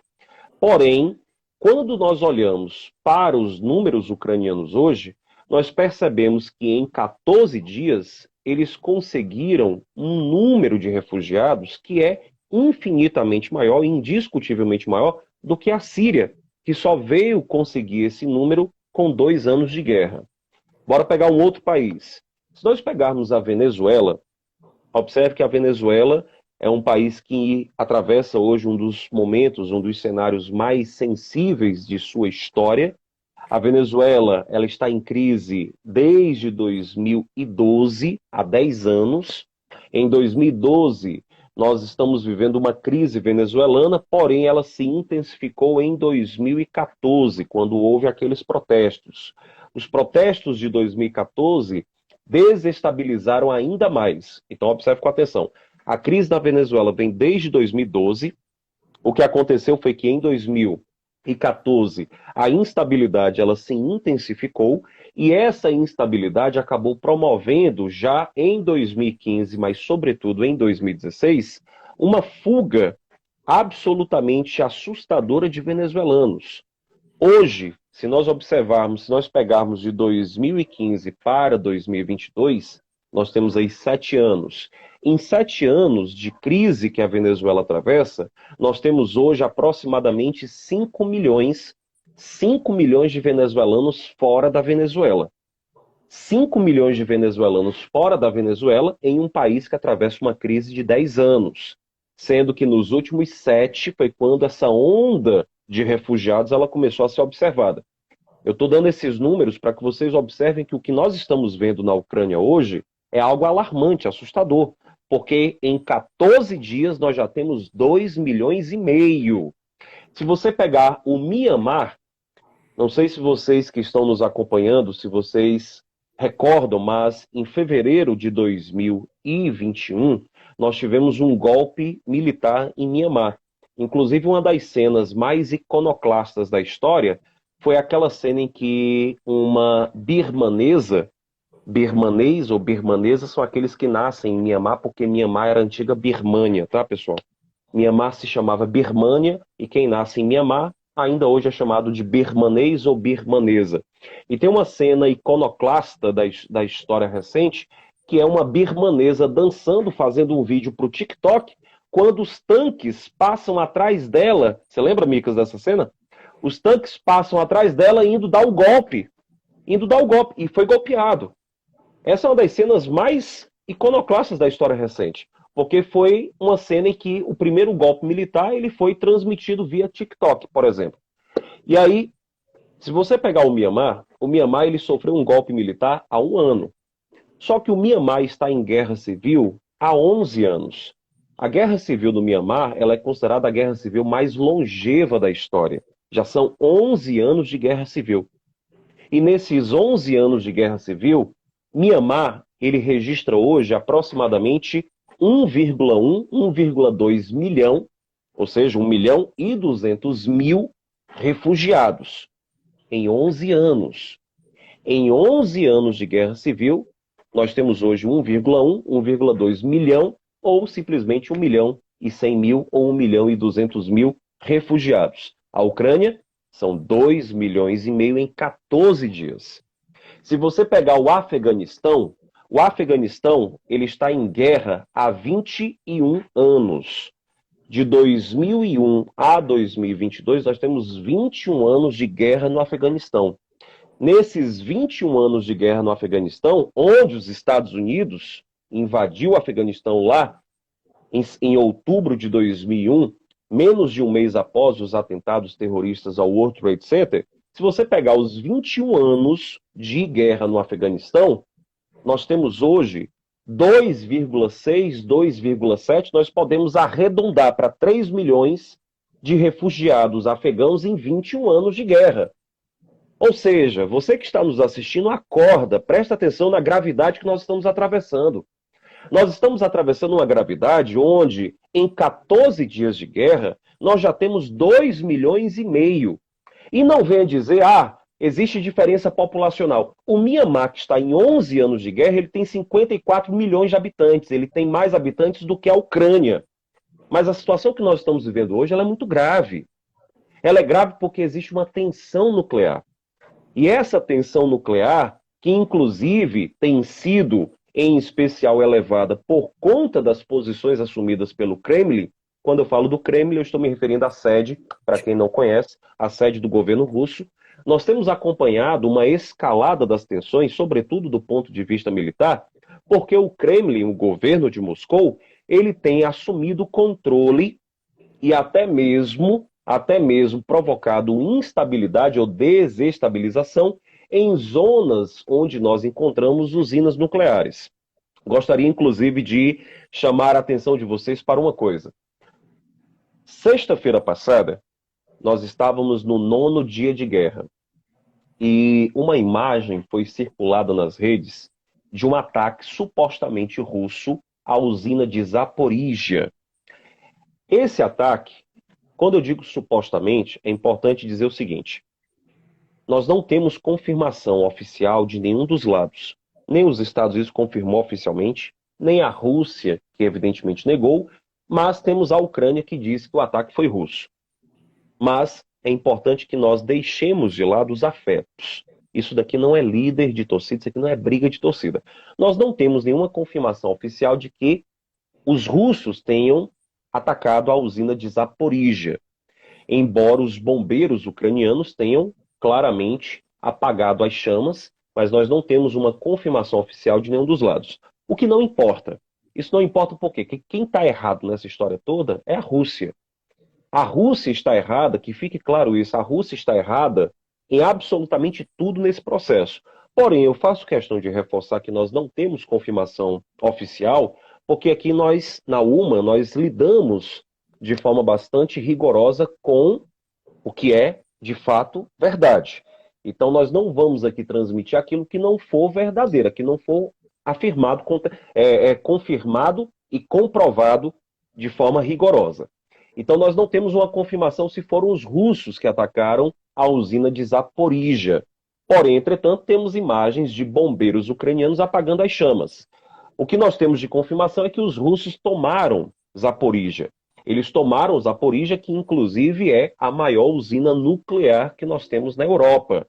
Porém, quando nós olhamos para os números ucranianos hoje, nós percebemos que em 14 dias eles conseguiram um número de refugiados que é infinitamente maior, indiscutivelmente maior, do que a Síria, que só veio conseguir esse número com 2 anos de guerra. Bora pegar um outro país. Se nós pegarmos a Venezuela, observe que a Venezuela é um país que atravessa hoje um dos momentos, um dos cenários mais sensíveis de sua história. A Venezuela, ela está em crise desde 2012, há 10 anos. Em 2012, nós estamos vivendo uma crise venezuelana, porém ela se intensificou em 2014, quando houve aqueles protestos. Os protestos de 2014 desestabilizaram ainda mais. Então, observe com atenção. A crise na Venezuela vem desde 2012. O que aconteceu foi que em 2014 2014, a instabilidade ela se intensificou e essa instabilidade acabou promovendo já em 2015, mas sobretudo em 2016, uma fuga absolutamente assustadora de venezuelanos. Hoje, se nós observarmos, se nós pegarmos de 2015 para 2022, nós temos aí 7 anos. Em 7 anos de crise que a Venezuela atravessa, nós temos hoje aproximadamente 5 milhões de venezuelanos fora da Venezuela. 5 milhões de venezuelanos fora da Venezuela em um país que atravessa uma crise de 10 anos. Sendo que nos últimos 7 foi quando essa onda de refugiados ela começou a ser observada. Eu estou dando esses números para que vocês observem que o que nós estamos vendo na Ucrânia hoje é algo alarmante, assustador, porque em 14 dias nós já temos 2 milhões e meio. Se você pegar o Mianmar, não sei se vocês que estão nos acompanhando, se vocês recordam, mas em fevereiro de 2021, nós tivemos um golpe militar em Mianmar. Inclusive, uma das cenas mais iconoclastas da história foi aquela cena em que uma birmanesa, birmanês ou birmanesa são aqueles que nascem em Mianmar, porque Mianmar era a antiga Birmânia, tá, pessoal? Mianmar se chamava Birmânia e quem nasce em Mianmar ainda hoje é chamado de birmanês ou birmanesa. E tem uma cena iconoclasta da história recente, que é uma birmanesa dançando, fazendo um vídeo para o TikTok, quando os tanques passam atrás dela. Você lembra, Micas, dessa cena? Os tanques passam atrás dela indo dar o golpe. Indo dar o golpe. E foi golpeado. Essa é uma das cenas mais iconoclastas da história recente. Porque foi uma cena em que o primeiro golpe militar ele foi transmitido via TikTok, por exemplo. E aí, se você pegar o Mianmar ele sofreu um golpe militar há 1 ano. Só que o Mianmar está em guerra civil há 11 anos. A guerra civil do Mianmar ela é considerada a guerra civil mais longeva da história. Já são 11 anos de guerra civil. E nesses 11 anos de guerra civil, Mianmar ele registra hoje aproximadamente 1,1, 1,2 milhão, ou seja, 1.200.000 refugiados em 11 anos. Em 11 anos de guerra civil, nós temos hoje 1,1, 1,2 milhão, ou simplesmente 1.100.000 ou 1.200.000 refugiados. A Ucrânia são 2 milhões e meio em 14 dias. Se você pegar o Afeganistão ele está em guerra há 21 anos. De 2001 a 2022, nós temos 21 anos de guerra no Afeganistão. Nesses 21 anos de guerra no Afeganistão, onde os Estados Unidos invadiu o Afeganistão lá em outubro de 2001, menos de um mês após os atentados terroristas ao World Trade Center, se você pegar os 21 anos de guerra no Afeganistão, nós temos hoje 2,6, 2,7, nós podemos arredondar para 3 milhões de refugiados afegãos em 21 anos de guerra. Ou seja, você que está nos assistindo, acorda, presta atenção na gravidade que nós estamos atravessando. Nós estamos atravessando uma gravidade onde, em 14 dias de guerra, nós já temos 2 milhões e meio. E não venha dizer, existe diferença populacional. O Mianmar, que está em 11 anos de guerra, ele tem 54 milhões de habitantes. Ele tem mais habitantes do que a Ucrânia. Mas a situação que nós estamos vivendo hoje ela é muito grave. Ela é grave porque existe uma tensão nuclear. E essa tensão nuclear, que inclusive tem sido, em especial, elevada por conta das posições assumidas pelo Kremlin. Quando eu falo do Kremlin, eu estou me referindo à sede, para quem não conhece, a sede do governo russo. Nós temos acompanhado uma escalada das tensões, sobretudo do ponto de vista militar, porque o Kremlin, o governo de Moscou, ele tem assumido controle e até mesmo provocado instabilidade ou desestabilização em zonas onde nós encontramos usinas nucleares. Gostaria, inclusive, de chamar a atenção de vocês para uma coisa. Sexta-feira passada, nós estávamos no 9º dia de guerra. E uma imagem foi circulada nas redes de um ataque supostamente russo à usina de Zaporizhia. Esse ataque Quando eu digo supostamente, é importante dizer o seguinte: nós não temos confirmação oficial de nenhum dos lados. Nem os Estados Unidos confirmou oficialmente, nem a Rússia, que evidentemente negou, mas temos a Ucrânia que disse que o ataque foi russo. Mas é importante que nós deixemos de lado os afetos. Isso daqui não é líder de torcida, isso aqui não é briga de torcida. Nós não temos nenhuma confirmação oficial de que os russos tenham atacado a usina de Zaporizhia, embora os bombeiros ucranianos tenham claramente apagado as chamas, mas nós não temos uma confirmação oficial de nenhum dos lados. O que não importa. Isso não importa por quê? Porque quem está errado nessa história toda é a Rússia. A Rússia está errada, que fique claro isso, a Rússia está errada em absolutamente tudo nesse processo. Porém, eu faço questão de reforçar que nós não temos confirmação oficial, porque aqui nós, na UMA, nós lidamos de forma bastante rigorosa com o que é, de fato, verdade. Então, nós não vamos aqui transmitir aquilo que não for verdadeiro, que não for afirmado, confirmado e comprovado de forma rigorosa. Então, nós não temos uma confirmação se foram os russos que atacaram a usina de Zaporizhia. Porém, entretanto, temos imagens de bombeiros ucranianos apagando as chamas. O que nós temos de confirmação é que os russos tomaram Zaporizhia. Eles tomaram Zaporizhia, que inclusive é a maior usina nuclear que nós temos na Europa.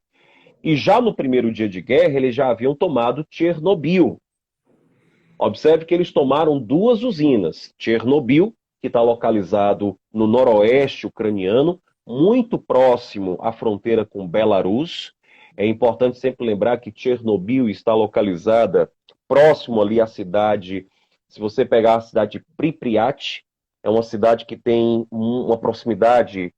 E já no primeiro dia de guerra, eles já haviam tomado Chernobyl. Observe que eles tomaram duas usinas. Chernobyl, que está localizado no noroeste ucraniano, muito próximo à fronteira com Belarus. É importante sempre lembrar que Chernobyl está localizada próximo ali à cidade, se você pegar a cidade de Pripyat, é uma cidade que tem uma proximidade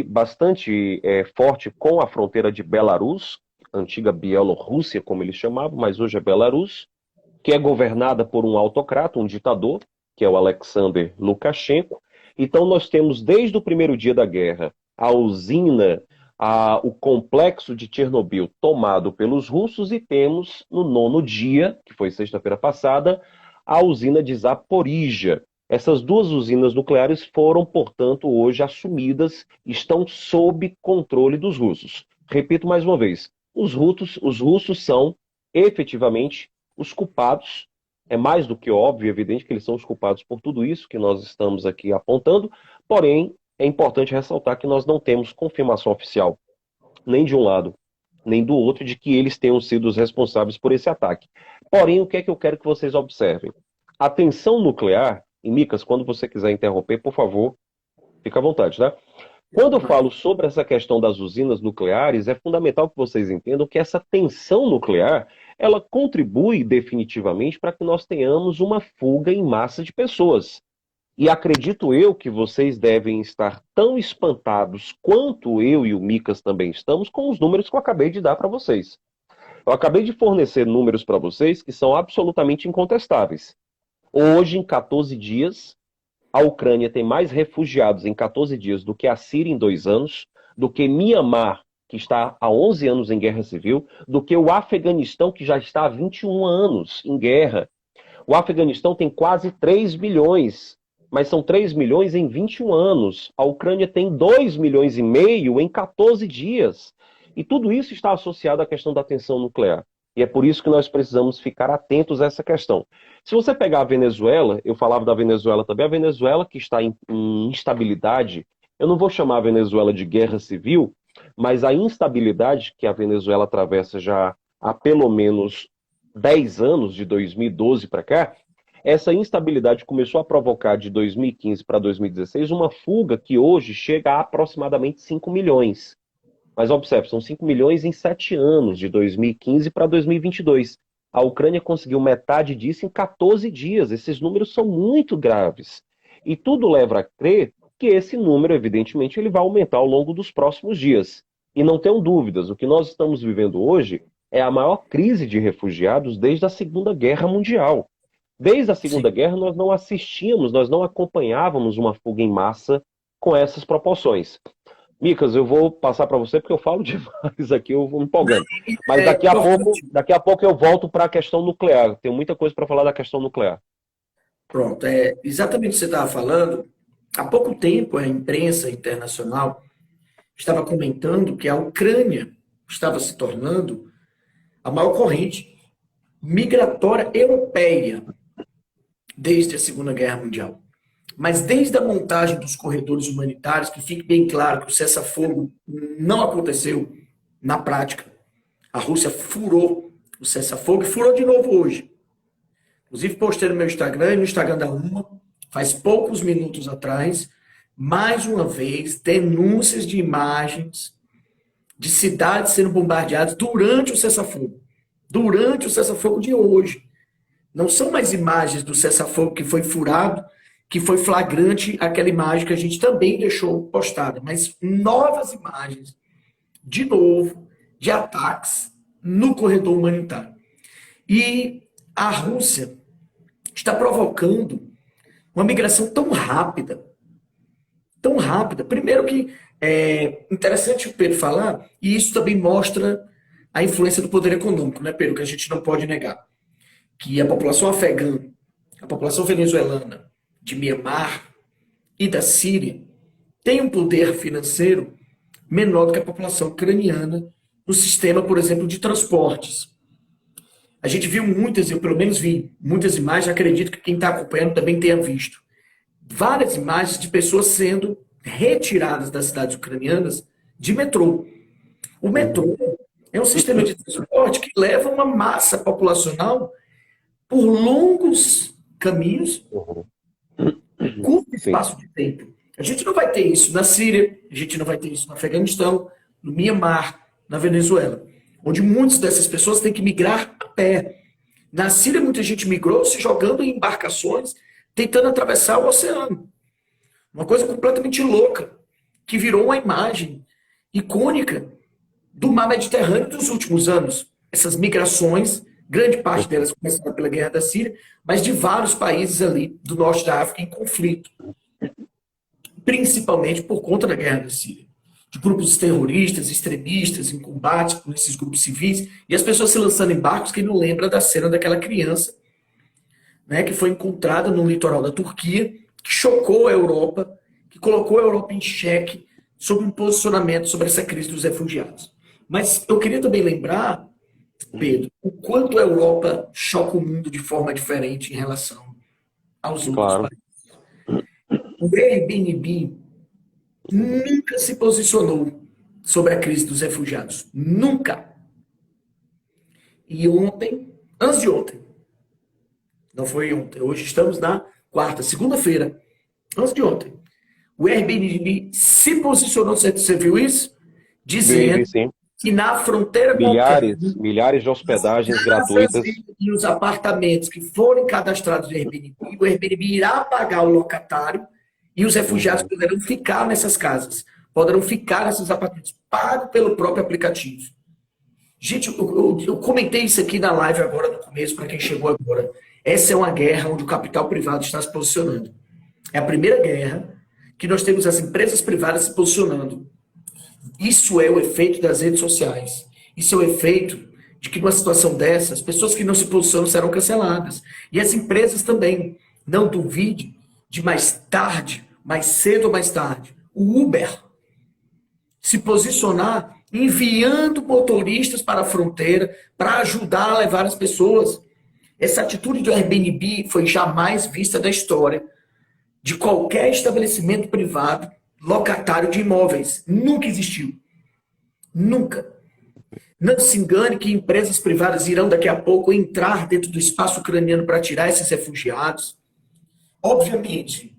bastante forte com a fronteira de Belarus, antiga Bielorrússia, como eles chamavam, mas hoje é Belarus, que é governada por um autocrata, um ditador, que é o Alexander Lukashenko. Então nós temos desde o primeiro dia da guerra a usina, o complexo de Chernobyl tomado pelos russos, e temos no 9º dia, que foi sexta-feira passada, a usina de Zaporizhia. Essas duas usinas nucleares foram, portanto, hoje assumidas, estão sob controle dos russos. Repito mais uma vez, os russos são efetivamente os culpados. É mais do que óbvio e evidente que eles são os culpados por tudo isso que nós estamos aqui apontando, porém, é importante ressaltar que nós não temos confirmação oficial, nem de um lado, nem do outro, de que eles tenham sido os responsáveis por esse ataque. Porém, o que é que eu quero que vocês observem? A tensão nuclear, e Micas, quando você quiser interromper, por favor, fica à vontade, tá? Quando eu falo sobre essa questão das usinas nucleares, é fundamental que vocês entendam que essa tensão nuclear, ela contribui definitivamente para que nós tenhamos uma fuga em massa de pessoas. E acredito eu que vocês devem estar tão espantados quanto eu e o Micas também estamos com os números que eu acabei de dar para vocês. Eu acabei de fornecer números para vocês que são absolutamente incontestáveis. Hoje, em 14 dias, a Ucrânia tem mais refugiados em 14 dias do que a Síria em 2 anos, do que Mianmar, que está há 11 anos em guerra civil, do que o Afeganistão, que já está há 21 anos em guerra. O Afeganistão tem quase 3 milhões, mas são 3 milhões em 21 anos. A Ucrânia tem 2,5 milhões em 14 dias. E tudo isso está associado à questão da tensão nuclear. E é por isso que nós precisamos ficar atentos a essa questão. Se você pegar a Venezuela, eu falava da Venezuela também, a Venezuela que está em instabilidade, eu não vou chamar a Venezuela de guerra civil, mas a instabilidade que a Venezuela atravessa já há pelo menos 10 anos, de 2012 para cá, essa instabilidade começou a provocar de 2015 para 2016 uma fuga que hoje chega a aproximadamente 5 milhões. Mas observe, são 5 milhões em 7 anos, de 2015 para 2022. A Ucrânia conseguiu metade disso em 14 dias. Esses números são muito graves. E tudo leva a crer que esse número, evidentemente, ele vai aumentar ao longo dos próximos dias. E não tenham dúvidas, o que nós estamos vivendo hoje é a maior crise de refugiados desde a Segunda Guerra Mundial. Desde a Segunda Guerra nós não assistíamos, nós não acompanhávamos uma fuga em massa com essas proporções. Micas, eu vou passar para você porque eu falo demais aqui, eu vou me empolgando. Mas daqui a pouco eu volto para a questão nuclear. Tenho muita coisa para falar da questão nuclear. Pronto, exatamente o que você estava falando. Há pouco tempo, a imprensa internacional estava comentando que a Ucrânia estava se tornando a maior corrente migratória europeia desde a Segunda Guerra Mundial. Mas desde a montagem dos corredores humanitários, que fique bem claro que o cessar-fogo não aconteceu na prática, a Rússia furou o cessar-fogo e furou de novo hoje. Inclusive, postei no meu Instagram e no Instagram da UMA, faz poucos minutos atrás, mais uma vez, denúncias de imagens de cidades sendo bombardeadas durante o cessar-fogo. Durante o cessar-fogo de hoje. Não são mais imagens do cessar-fogo que foi furado, que foi flagrante aquela imagem que a gente também deixou postada, mas novas imagens, de novo, de ataques no corredor humanitário. E a Rússia está provocando uma migração tão rápida, tão rápida. Primeiro que é interessante o Pedro falar, e isso também mostra a influência do poder econômico, né, Pedro, que a gente não pode negar. Que a população afegã, a população venezuelana, de Mianmar e da Síria, tem um poder financeiro menor do que a população ucraniana no sistema, por exemplo, de transportes. A gente viu muitas, eu pelo menos vi muitas imagens, acredito que quem está acompanhando também tenha visto. Várias imagens de pessoas sendo retiradas das cidades ucranianas de metrô. O metrô é um sistema de transporte que leva uma massa populacional por longos caminhos, curto espaço de tempo. A gente não vai ter isso na Síria, a gente não vai ter isso no Afeganistão, no Mianmar, na Venezuela, onde muitas dessas pessoas têm que migrar a pé. Na Síria, muita gente migrou se jogando em embarcações, tentando atravessar o oceano. Uma coisa completamente louca, que virou uma imagem icônica do mar Mediterrâneo dos últimos anos. Essas migrações, grande parte delas começaram pela guerra da Síria, mas de vários países ali do norte da África em conflito. Principalmente por conta da guerra da Síria. De grupos terroristas, extremistas, em combate com esses grupos civis, e as pessoas se lançando em barcos. Quem não lembra da cena daquela criança, né, que foi encontrada no litoral da Turquia, que chocou a Europa, que colocou a Europa em xeque sobre um posicionamento sobre essa crise dos refugiados. Mas eu queria também lembrar, Pedro, o quanto a Europa choca o mundo de forma diferente em relação aos outros países. O Airbnb nunca se posicionou sobre a crise dos refugiados. Nunca. E ontem, antes de ontem, não foi ontem, hoje estamos na quarta, segunda-feira, antes de ontem, o Airbnb se posicionou, você viu isso? Dizendo que na fronteira milhares de hospedagens gratuitas e os apartamentos que forem cadastrados no Airbnb, o Airbnb irá pagar o locatário e os refugiados poderão ficar nessas casas, poderão ficar nesses apartamentos, pago pelo próprio aplicativo. Gente, eu comentei isso aqui na live agora no começo, para quem chegou agora. Essa é uma guerra onde o capital privado está se posicionando. É a primeira guerra que nós temos as empresas privadas se posicionando. Isso é o efeito das redes sociais. Isso é o efeito de que numa situação dessa, as pessoas que não se posicionam serão canceladas. E as empresas também. Não duvide de mais tarde, mais cedo ou mais tarde, o Uber se posicionar enviando motoristas para a fronteira para ajudar a levar as pessoas. Essa atitude do Airbnb foi jamais vista na história de qualquer estabelecimento privado locatário de imóveis. Nunca existiu. Nunca. Não se engane que empresas privadas irão daqui a pouco entrar dentro do espaço ucraniano para tirar esses refugiados. Obviamente,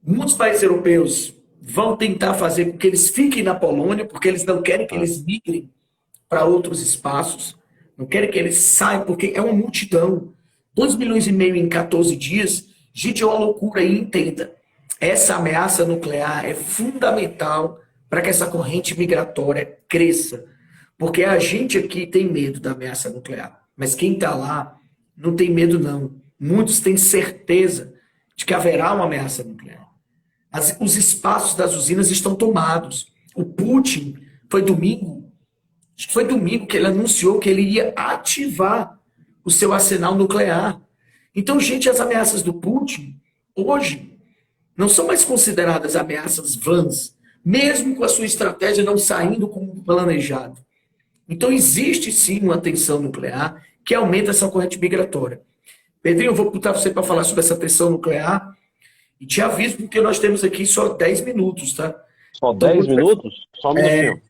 muitos países europeus vão tentar fazer com que eles fiquem na Polônia, porque eles não querem que eles migrem para outros espaços, não querem que eles saiam, porque é uma multidão. 2,5 milhões em 14 dias, gente, é uma loucura. E entenda, essa ameaça nuclear é fundamental para que essa corrente migratória cresça. Porque a gente aqui tem medo da ameaça nuclear, mas quem está lá não tem medo, não. Muitos têm certeza de que haverá uma ameaça nuclear. Os espaços das usinas estão tomados. O Putin, acho que foi domingo que ele anunciou que ele ia ativar o seu arsenal nuclear. Então, gente, as ameaças do Putin, hoje, não são mais consideradas ameaças vãs, mesmo com a sua estratégia não saindo como planejado. Então, existe sim uma tensão nuclear que aumenta essa corrente migratória. Pedrinho, eu vou botar você para falar sobre essa tensão nuclear e te aviso porque nós temos aqui só 10 minutos, tá? Só Então, 10 minutos? Só um minutinho.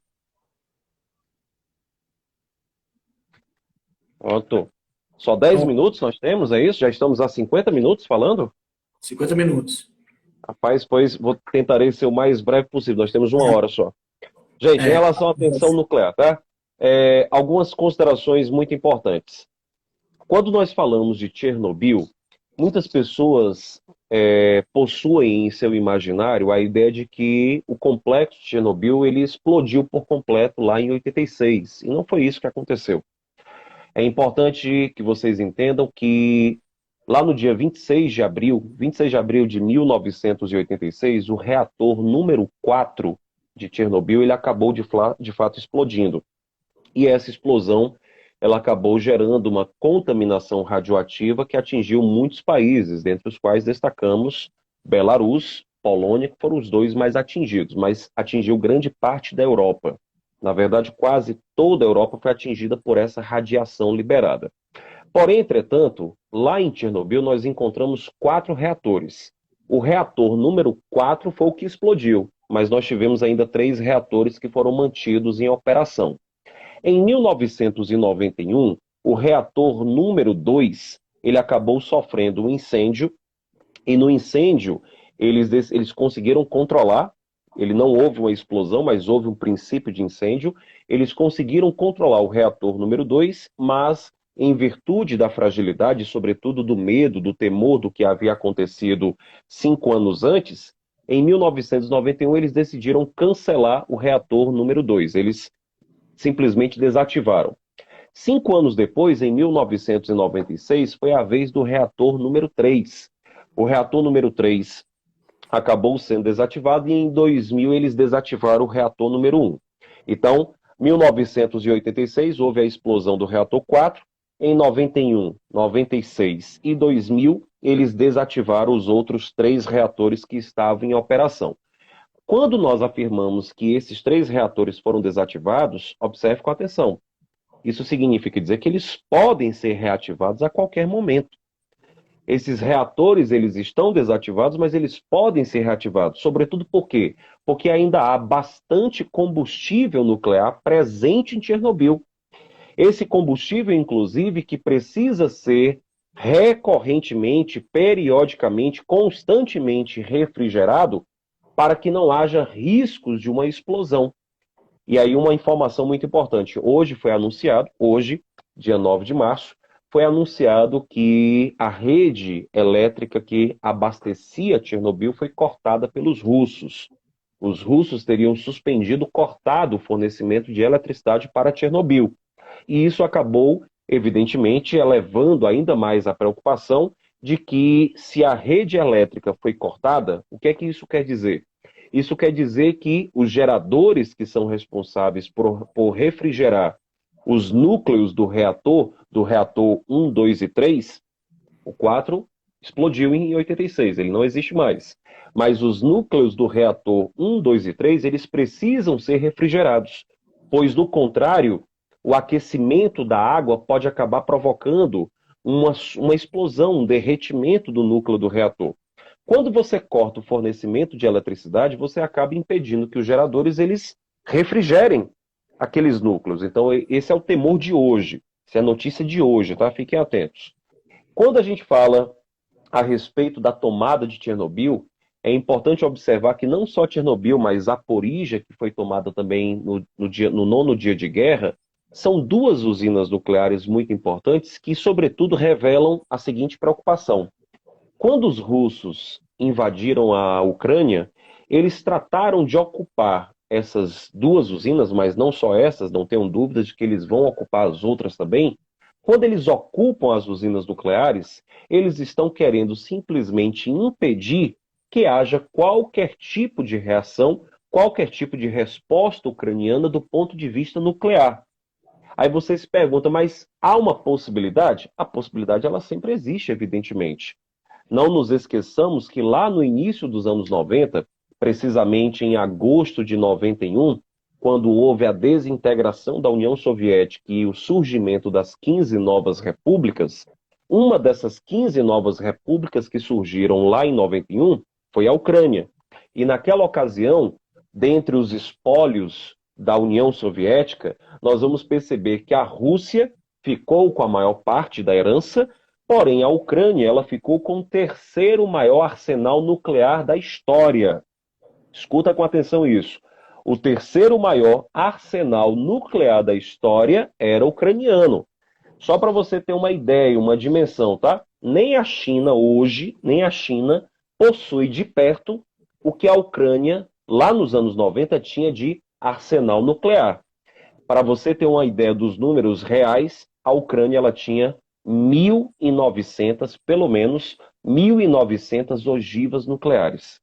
Pronto. Só 10 então, minutos nós temos, é isso? Já estamos há 50 minutos falando? 50 minutos. Rapaz, pois tentarei ser o mais breve possível. Nós temos 1 hora só. Gente, em É, relação à tensão nuclear, tá? Algumas considerações muito importantes. Quando nós falamos de Chernobyl, muitas pessoas possuem em seu imaginário a ideia de que o complexo de Chernobyl ele explodiu por completo lá em 86. E não foi isso que aconteceu. É importante que vocês entendam que lá no dia 26 de abril de 1986, o reator número 4 de Chernobyl ele acabou de fato explodindo. E essa explosão ela acabou gerando uma contaminação radioativa que atingiu muitos países, dentre os quais destacamos Belarus, Polônia, que foram os dois mais atingidos, mas atingiu grande parte da Europa. Na verdade, quase toda a Europa foi atingida por essa radiação liberada. Porém, entretanto, lá em Chernobyl nós encontramos 4 reatores. O reator número 4 foi o que explodiu, mas nós tivemos ainda 3 reatores que foram mantidos em operação. Em 1991, o reator número 2 ele acabou sofrendo um incêndio, e no incêndio eles conseguiram controlar, ele não houve uma explosão, mas houve um princípio de incêndio, eles conseguiram controlar o reator número 2, mas em virtude da fragilidade, sobretudo do medo, do temor do que havia acontecido 5 anos antes, em 1991 eles decidiram cancelar o reator número 2. Eles simplesmente desativaram. 5 anos depois, em 1996, foi a vez do reator número 3. O reator número 3 acabou sendo desativado e em 2000 eles desativaram o reator número 1. Então, 1986 houve a explosão do reator 4. Em 91, 96 e 2000 eles desativaram os outros 3 reatores que estavam em operação. Quando nós afirmamos que esses 3 reatores foram desativados, observe com atenção. Isso significa dizer que eles podem ser reativados a qualquer momento. Esses reatores, eles estão desativados, mas eles podem ser reativados. Sobretudo por quê? Porque ainda há bastante combustível nuclear presente em Chernobyl. Esse combustível, inclusive, que precisa ser recorrentemente, periodicamente, constantemente refrigerado para que não haja riscos de uma explosão. E aí uma informação muito importante. Hoje, dia 9 de março, foi anunciado que a rede elétrica que abastecia Chernobyl foi cortada pelos russos. Os russos teriam cortado o fornecimento de eletricidade para Chernobyl. E isso acabou, evidentemente, elevando ainda mais a preocupação de que se a rede elétrica foi cortada, o que é que isso quer dizer? Isso quer dizer que os geradores que são responsáveis por refrigerar os núcleos do reator 1, 2 e 3, o 4 explodiu em 86, ele não existe mais. Mas os núcleos do reator 1, 2 e 3, eles precisam ser refrigerados, pois, do contrário, o aquecimento da água pode acabar provocando uma explosão, um derretimento do núcleo do reator. Quando você corta o fornecimento de eletricidade, você acaba impedindo que os geradores eles refrigerem aqueles núcleos. Então, esse é o temor de hoje. Essa é a notícia de hoje, tá? Fiquem atentos. Quando a gente fala a respeito da tomada de Chernobyl, é importante observar que não só Chernobyl, mas Zaporizhzhia, que foi tomada também no nono dia de guerra, são 2 usinas nucleares muito importantes que, sobretudo, revelam a seguinte preocupação. Quando os russos invadiram a Ucrânia, eles trataram de ocupar essas 2 usinas, mas não só essas, não tenham dúvidas de que eles vão ocupar as outras também. Quando eles ocupam as usinas nucleares, eles estão querendo simplesmente impedir que haja qualquer tipo de reação, qualquer tipo de resposta ucraniana do ponto de vista nuclear. Aí você se pergunta, mas há uma possibilidade? A possibilidade ela sempre existe, evidentemente. não nos esqueçamos que lá no início dos anos 90, precisamente em agosto de 91, quando houve a desintegração da União Soviética e o surgimento das 15 novas repúblicas, uma dessas 15 novas repúblicas que surgiram lá em 91 foi a Ucrânia. E naquela ocasião, dentre os espólios da União Soviética, nós vamos perceber que a Rússia ficou com a maior parte da herança, porém a Ucrânia ela ficou com o terceiro maior arsenal nuclear da história. Escuta com atenção isso. O terceiro maior arsenal nuclear da história era ucraniano. Só para você ter uma ideia, uma dimensão, tá? Nem a China hoje, nem a China possui de perto o que a Ucrânia, lá nos anos 90, tinha de arsenal nuclear. Para você ter uma ideia dos números reais, a Ucrânia ela tinha 1.900, pelo menos 1.900 ogivas nucleares.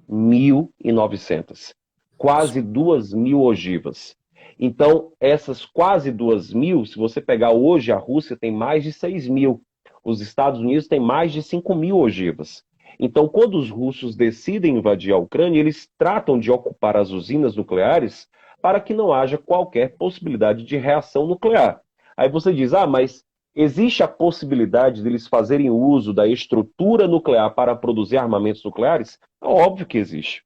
1.900. Quase 2.000 ogivas. Então, essas quase 2.000, se você pegar hoje, a Rússia tem mais de 6.000. Os Estados Unidos têm mais de 5.000 ogivas. Então, quando os russos decidem invadir a Ucrânia, eles tratam de ocupar as usinas nucleares para que não haja qualquer possibilidade de reação nuclear. Aí você diz, mas existe a possibilidade deles fazerem uso da estrutura nuclear para produzir armamentos nucleares? É óbvio que existe.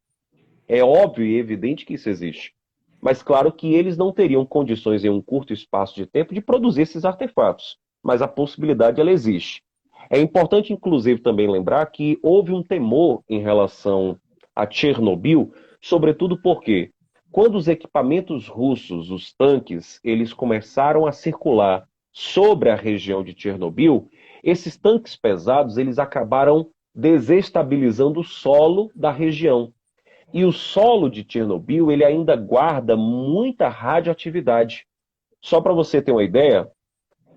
É óbvio e evidente que isso existe. Mas claro que eles não teriam condições em um curto espaço de tempo de produzir esses artefatos. Mas a possibilidade ela existe. É importante, inclusive, também lembrar que houve um temor em relação a Chernobyl, sobretudo porque quando os equipamentos russos, os tanques, eles começaram a circular sobre a região de Chernobyl, esses tanques pesados eles acabaram desestabilizando o solo da região. E o solo de Chernobyl ele ainda guarda muita radioatividade. Só para você ter uma ideia,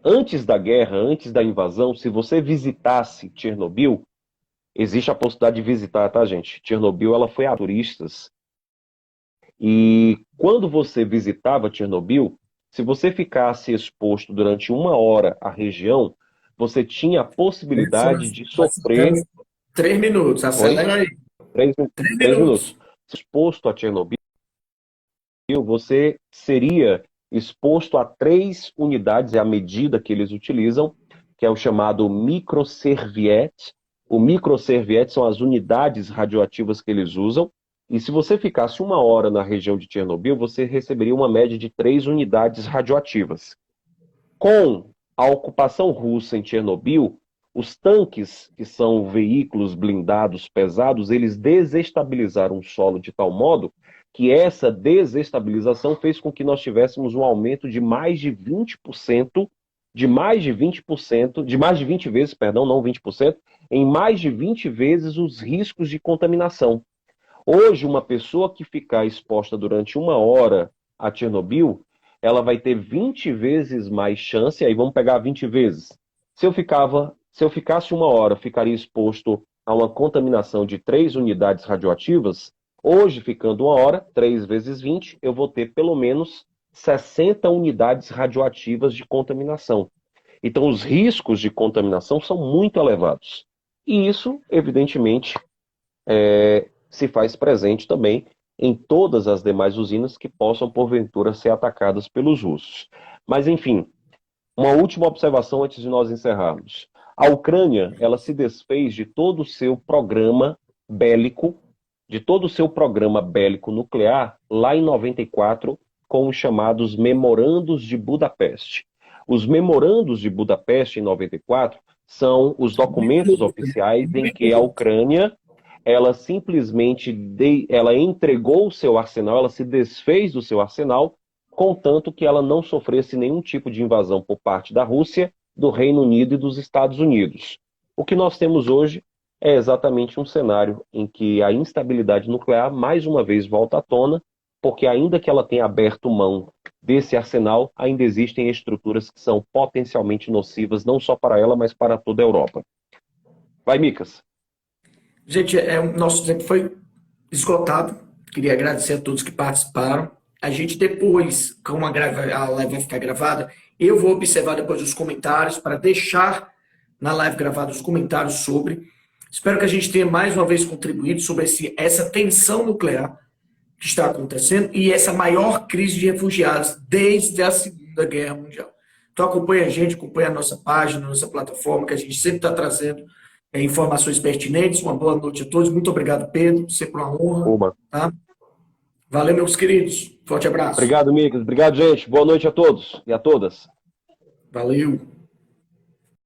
antes da guerra, antes da invasão, se você visitasse Chernobyl, existe a possibilidade de visitar, tá, gente? Chernobyl ela foi a turistas. E quando você visitava Chernobyl, se você ficasse exposto durante 1 hora à região, você tinha a possibilidade de Nós sofrer... temos 3 minutos, Oi? acelera aí. 3 Três 3 minutos. minutos. Exposto a Chernobyl, você seria exposto a 3 unidades, é a medida que eles utilizam, que é o chamado microserviete. O microserviete são as unidades radioativas que eles usam. E se você ficasse 1 hora na região de Chernobyl, você receberia uma média de 3 unidades radioativas. Com a ocupação russa em Chernobyl, os tanques, que são veículos blindados pesados, eles desestabilizaram o solo de tal modo que essa desestabilização fez com que nós tivéssemos um aumento de mais de 20%, de mais de 20%, de mais de 20 vezes, perdão, não 20%, em mais de 20 vezes os riscos de contaminação. Hoje, uma pessoa que ficar exposta durante 1 hora a Chernobyl, ela vai ter 20 vezes mais chance, aí vamos pegar 20 vezes. Se eu ficasse 1 hora, ficaria exposto a uma contaminação de 3 unidades radioativas, hoje, ficando 1 hora, 3 vezes 20, eu vou ter pelo menos 60 unidades radioativas de contaminação. Então, os riscos de contaminação são muito elevados. E isso, evidentemente, se faz presente também em todas as demais usinas que possam, porventura, ser atacadas pelos russos. Mas, enfim, uma última observação antes de nós encerrarmos. A Ucrânia, ela se desfez de todo o seu programa bélico, nuclear, lá em 94, com os chamados Memorandos de Budapeste. Os Memorandos de Budapeste, em 94, são os documentos oficiais em que a Ucrânia ela simplesmente ela entregou o seu arsenal, ela se desfez do seu arsenal, contanto que ela não sofresse nenhum tipo de invasão por parte da Rússia, do Reino Unido e dos Estados Unidos. O que nós temos hoje é exatamente um cenário em que a instabilidade nuclear mais uma vez volta à tona, porque ainda que ela tenha aberto mão desse arsenal, ainda existem estruturas que são potencialmente nocivas, não só para ela, mas para toda a Europa. Vai, Micas. Gente, o nosso tempo foi esgotado. Queria agradecer a todos que participaram. A gente depois, como a live vai ficar gravada, eu vou observar depois os comentários para deixar na live gravada os comentários sobre. Espero que a gente tenha mais uma vez contribuído sobre essa tensão nuclear que está acontecendo e essa maior crise de refugiados desde a Segunda Guerra Mundial. Então acompanhe a gente, acompanhe a nossa página, a nossa plataforma, que a gente sempre está trazendo informações pertinentes. Uma boa noite a todos. Muito obrigado, Pedro. Sempre uma honra. Oba. Tá? Valeu, meus queridos. Forte abraço. Obrigado, Micas. Obrigado, gente. Boa noite a todos e a todas. Valeu.